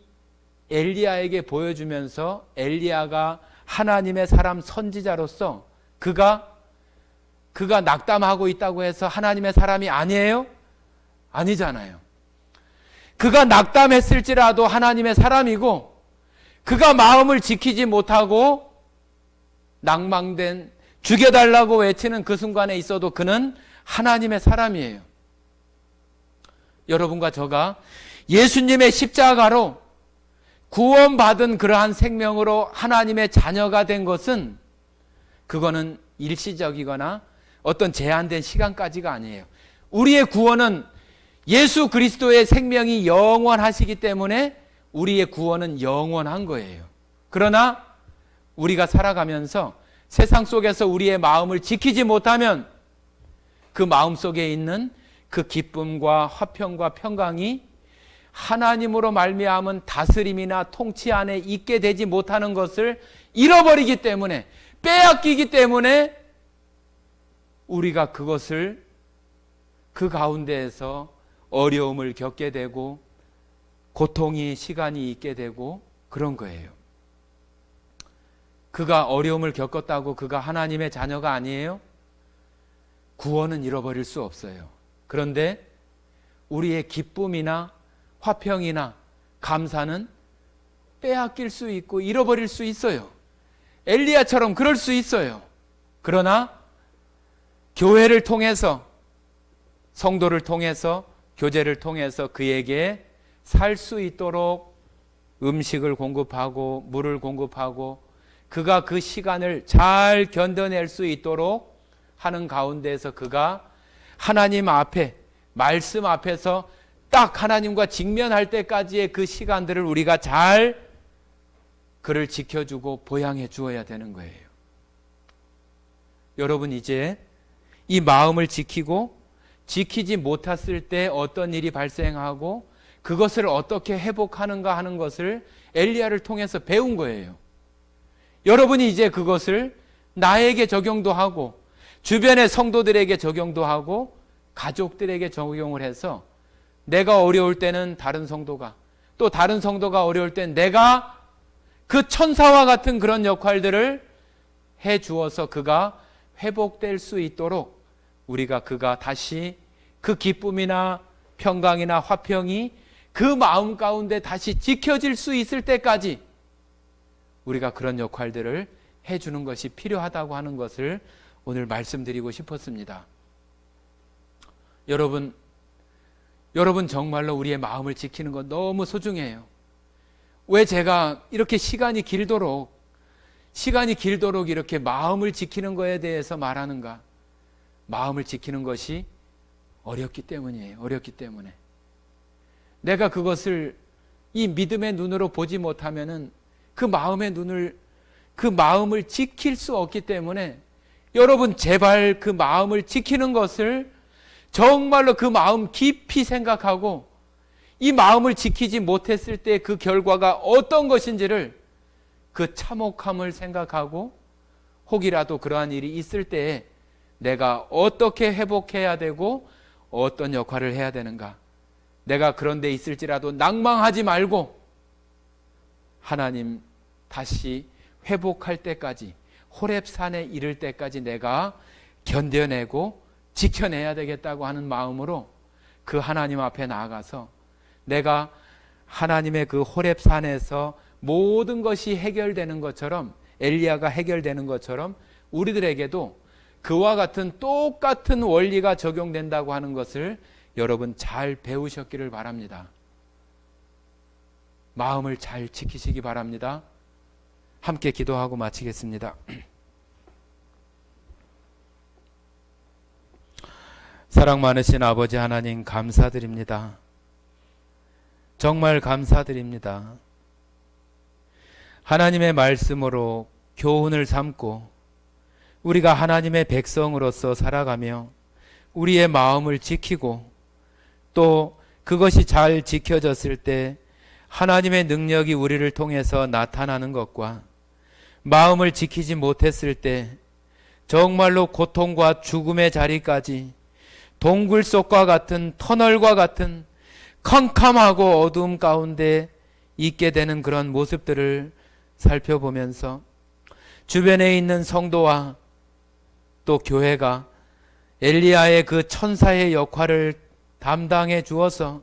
엘리야에게 보여주면서, 엘리야가 하나님의 사람 선지자로서 그가 낙담하고 있다고 해서 하나님의 사람이 아니에요? 아니잖아요. 그가 낙담했을지라도 하나님의 사람이고, 그가 마음을 지키지 못하고 낭망된, 죽여달라고 외치는 그 순간에 있어도 그는 하나님의 사람이에요. 여러분과 저가 예수님의 십자가로 구원받은 그러한 생명으로 하나님의 자녀가 된 것은, 그거는 일시적이거나 어떤 제한된 시간까지가 아니에요. 우리의 구원은 예수 그리스도의 생명이 영원하시기 때문에 우리의 구원은 영원한 거예요. 그러나 우리가 살아가면서 세상 속에서 우리의 마음을 지키지 못하면 그 마음 속에 있는 그 기쁨과 화평과 평강이 하나님으로 말미암은 다스림이나 통치 안에 있게 되지 못하는 것을 잃어버리기 때문에, 빼앗기기 때문에 우리가 그것을, 그 가운데에서 어려움을 겪게 되고 고통이 시간이 있게 되고 그런 거예요. 그가 어려움을 겪었다고 그가 하나님의 자녀가 아니에요? 구원은 잃어버릴 수 없어요. 그런데 우리의 기쁨이나 화평이나 감사는 빼앗길 수 있고 잃어버릴 수 있어요. 엘리야처럼 그럴 수 있어요. 그러나 교회를 통해서, 성도를 통해서, 교제를 통해서 그에게 살 수 있도록 음식을 공급하고 물을 공급하고 그가 그 시간을 잘 견뎌낼 수 있도록 하는 가운데에서 그가 하나님 앞에, 말씀 앞에서 딱 하나님과 직면할 때까지의 그 시간들을 우리가 잘 그를 지켜주고 보양해 주어야 되는 거예요. 여러분, 이제 이 마음을 지키지 못했을 때 어떤 일이 발생하고 그것을 어떻게 회복하는가 하는 것을 엘리야를 통해서 배운 거예요. 여러분이 이제 그것을 나에게 적용도 하고 주변의 성도들에게 적용도 하고 가족들에게 적용을 해서 내가 어려울 때는 다른 성도가, 또 다른 성도가 어려울 땐 내가 그 천사와 같은 그런 역할들을 해 주어서 그가 회복될 수 있도록 그가 다시 그 기쁨이나 평강이나 화평이 그 마음 가운데 다시 지켜질 수 있을 때까지 우리가 그런 역할들을 해주는 것이 필요하다고 하는 것을 오늘 말씀드리고 싶었습니다. 여러분 정말로 우리의 마음을 지키는 것 너무 소중해요. 왜 제가 이렇게 시간이 길도록 이렇게 마음을 지키는 것에 대해서 말하는가? 마음을 지키는 것이 어렵기 때문이에요. 어렵기 때문에. 내가 그것을 이 믿음의 눈으로 보지 못하면은 그 마음을 지킬 수 없기 때문에 여러분 제발 그 마음을 지키는 것을 정말로 그 마음 깊이 생각하고 이 마음을 지키지 못했을 때 그 결과가 어떤 것인지를 그 참혹함을 생각하고 혹이라도 그러한 일이 있을 때에 내가 어떻게 회복해야 되고 어떤 역할을 해야 되는가. 내가 그런 데 있을지라도 낭망하지 말고 하나님 다시 회복할 때까지 호렙산에 이를 때까지 내가 견뎌내고 지켜내야 되겠다고 하는 마음으로 그 하나님 앞에 나아가서 내가 하나님의 그 호렙산에서 모든 것이 해결되는 것처럼 엘리야가 해결되는 것처럼 우리들에게도 그와 같은 똑같은 원리가 적용된다고 하는 것을 여러분 잘 배우셨기를 바랍니다. 마음을 잘 지키시기 바랍니다. 함께 기도하고 마치겠습니다. 사랑 많으신 아버지 하나님 감사드립니다. 정말 감사드립니다. 하나님의 말씀으로 교훈을 삼고 우리가 하나님의 백성으로서 살아가며 우리의 마음을 지키고 또 그것이 잘 지켜졌을 때 하나님의 능력이 우리를 통해서 나타나는 것과 마음을 지키지 못했을 때 정말로 고통과 죽음의 자리까지 동굴 속과 같은 터널과 같은 캄캄하고 어두움 가운데 있게 되는 그런 모습들을 살펴보면서 주변에 있는 성도와 또 교회가 엘리야의 그 천사의 역할을 담당해 주어서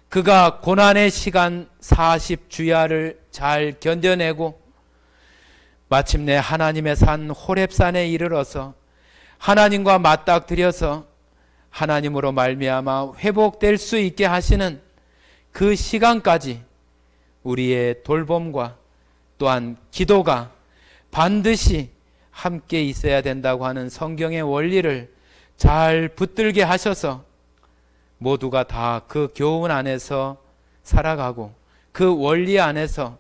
그가 고난의 시간 40주야를 잘 견뎌내고 마침내 하나님의 산 호렙산에 이르러서 하나님과 맞닥뜨려서 하나님으로 말미암아 회복될 수 있게 하시는 그 시간까지 우리의 돌봄과 또한 기도가 반드시 함께 있어야 된다고 하는 성경의 원리를 잘 붙들게 하셔서 모두가 다 그 교훈 안에서 살아가고 그 원리 안에서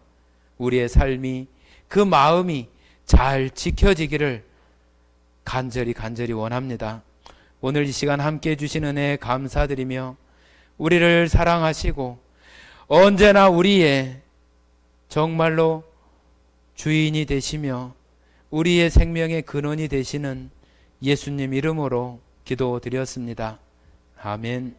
우리의 삶이 그 마음이 잘 지켜지기를 간절히 원합니다. 오늘 이 시간 함께 해주신 은혜에 감사드리며 우리를 사랑하시고 언제나 우리의 정말로 주인이 되시며 우리의 생명의 근원이 되시는 예수님 이름으로 기도드렸습니다. 아멘.